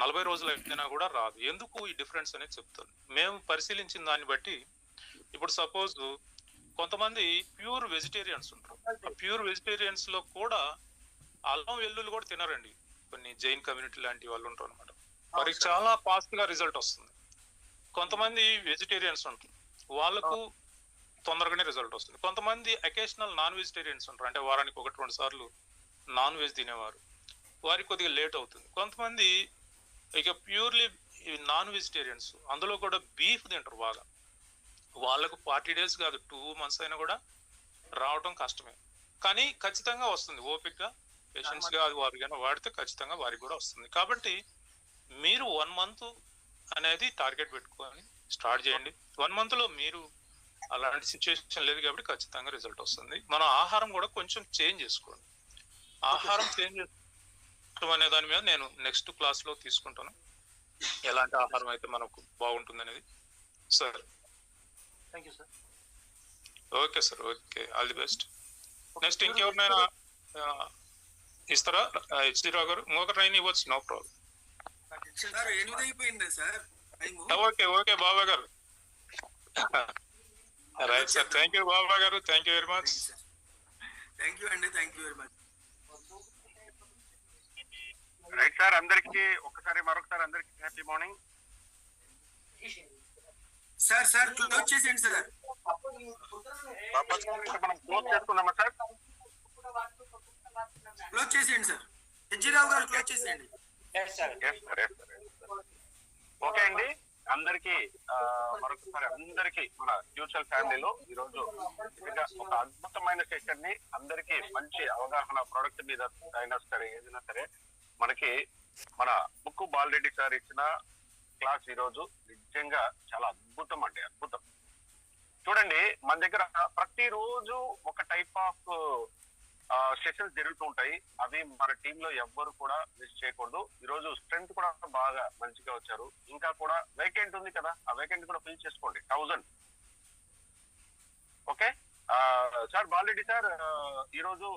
40 రోజులు అయినా కూడా రాదు. ఎందుకు ఈ డిఫరెన్స్ అనేది చెప్తాను. మేము పరిశీలించిన దాన్ని బట్టి, ఇప్పుడు సపోజ్ కొంతమంది ప్యూర్ వెజిటేరియన్స్ ఉంటారు. ప్యూర్ వెజిటేరియన్స్ లో కూడా అల్లం వెల్లుల్లి కూడా తినరండి. కొన్ని జైన్ కమ్యూనిటీ లాంటి వాళ్ళు ఉంటారు అనమాట, వారికి చాలా ఫాస్ట్ గా రిజల్ట్ వస్తుంది. కొంతమంది వెజిటేరియన్స్ ఉంటారు, వాళ్ళకు తొందరగానే రిజల్ట్ వస్తుంది. కొంతమంది అకేషనల్ నాన్ వెజిటేరియన్స్ ఉంటారు, అంటే వారానికి 1-2 సార్లు నాన్ వెజ్ తినేవారు, వారికి కొద్దిగా లేట్ అవుతుంది. కొంతమంది ఇక ప్యూర్లీ ఈ నాన్ వెజిటేరియన్స్ అందులో కూడా బీఫ్ తింటారు బాగా. వాళ్ళకు 40 days కాదు 2 months అయినా కూడా రావటం కష్టమే, కానీ ఖచ్చితంగా వస్తుంది. ఓపిక్గా పేషెంట్స్గా అది వారికైనా వాడితే ఖచ్చితంగా వారికి కూడా వస్తుంది. కాబట్టి మీరు 1 month అనేది టార్గెట్ పెట్టుకొని స్టార్ట్ చేయండి. 1 month లో మీరు అలాంటి సిచ్యువేషన్ లేదు కాబట్టి ఖచ్చితంగా రిజల్ట్ వస్తుంది. మన ఆహారం కూడా కొంచెం చేంజ్ చేసుకోండి. ఆహారం చేంజ్ చేసుకోవడం అనే దాని మీద నేను నెక్స్ట్ క్లాస్లో తీసుకుంటాను, ఎలాంటి ఆహారం అయితే మనకు బాగుంటుంది అనేది. Sir thank you sir. Okay sir, okay, all the best. Next ఇంకెవరినైనా ఇస్తారా? హెచ్డి రావు గారు ఇంకొక ట్రైన్ ఇవ్వచ్చు, నో ప్రాబ్లం. సార్ 8 అయిపోయింది sir time. Okay okay Baba గారు, right sir. Thank you Baba గారు, thank you very much. Thank you అండి, thank you very much. Right sir, అందరికి మరొకసారి అందరికి హ్యాపీ మార్నింగ్. సార్ క్లోజ్ చేసేయండి సార్. మనం క్లోజ్ చేస్తున్నామా సార్? క్లోజ్ చేసేయండి సార్. హెచ్జిరావు గారు క్లోజ్ చేసేయండి. ఓకే అండి, అందరికి మరొకసారి అందరికి మన ఫ్యూచర్ ఫ్యామిలీలో ఈ రోజు నిజంగా ఒక అద్భుతమైన సెషన్ ని, అందరికి మంచి అవగాహన ప్రోడక్ట్ మీద అయినా సరే ఏదైనా సరే మనకి మన ముక్కు బాలరెడ్డి సార్ ఇచ్చిన క్లాస్ ఈ రోజు నిజంగా చాలా అద్భుతం అండి, అద్భుతం. చూడండి, మన దగ్గర ప్రతిరోజు ఒక టైప్ ఆఫ్ సెషన్స్ జరుగుతూ ఉంటాయి. అవి మన టీంలో ఎవ్వరు కూడా మిస్ చేయకూడదు. ఈ రోజు స్ట్రెంత్ కూడా బాగా మంచిగా వచ్చారు. ఇంకా కూడా వేకెంట్ ఉంది కదా, ఆ వేకెంట్ కూడా ఫిల్ చేసుకోండి 1000. ఓకే సార్, బాలరెడ్డి సార్ ఈ రోజు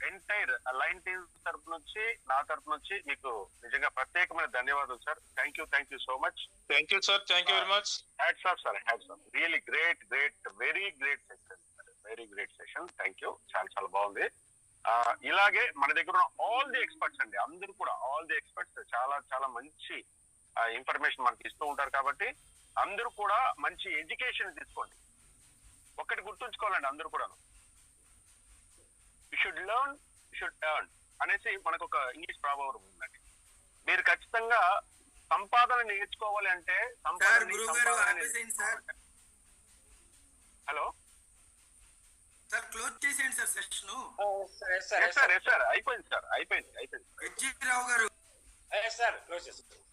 ఎంటైర్ లైన్ టీమ్ తరపు నుంచి, నా తరపు నుంచి మీకు నిజంగా ప్రత్యేకమైన ధన్యవాదాలు sir. Thank you so much. Thank you sir, thank you very much. Hats off sir, hats off. Really great, very great session. Thank you, చాలా బాగుంది. ఇలాగే మన దగ్గర ఉన్న ఆల్ ది ఎక్స్పర్ట్స్ అండి, అందరూ కూడా ఆల్ ది ఎక్స్పర్ట్స్ చాలా మంచి ఇన్ఫర్మేషన్ మనకి ఇస్తూ ఉంటారు. కాబట్టి అందరూ కూడా మంచి ఎడ్యుకేషన్ తీసుకోండి. ఒక్కటి గుర్తుంచుకోవాలండి అందరూ కూడా, you should learn, you should earn అనేసి మనకు ఒక ఇంగ్లీష్ ప్రావర్బ్ ఉందండి. మీరు ఖచ్చితంగా సంపాదన నేర్చుకోవాలి అంటే హలో సార్ క్లోజ్ చేసేయండి సార్ సెషన్. సార్ అయిపోయింది సార్, అయిపోయింది. హెచ్జిరావు గారు సార్ క్లోజ్ చేస్తాను.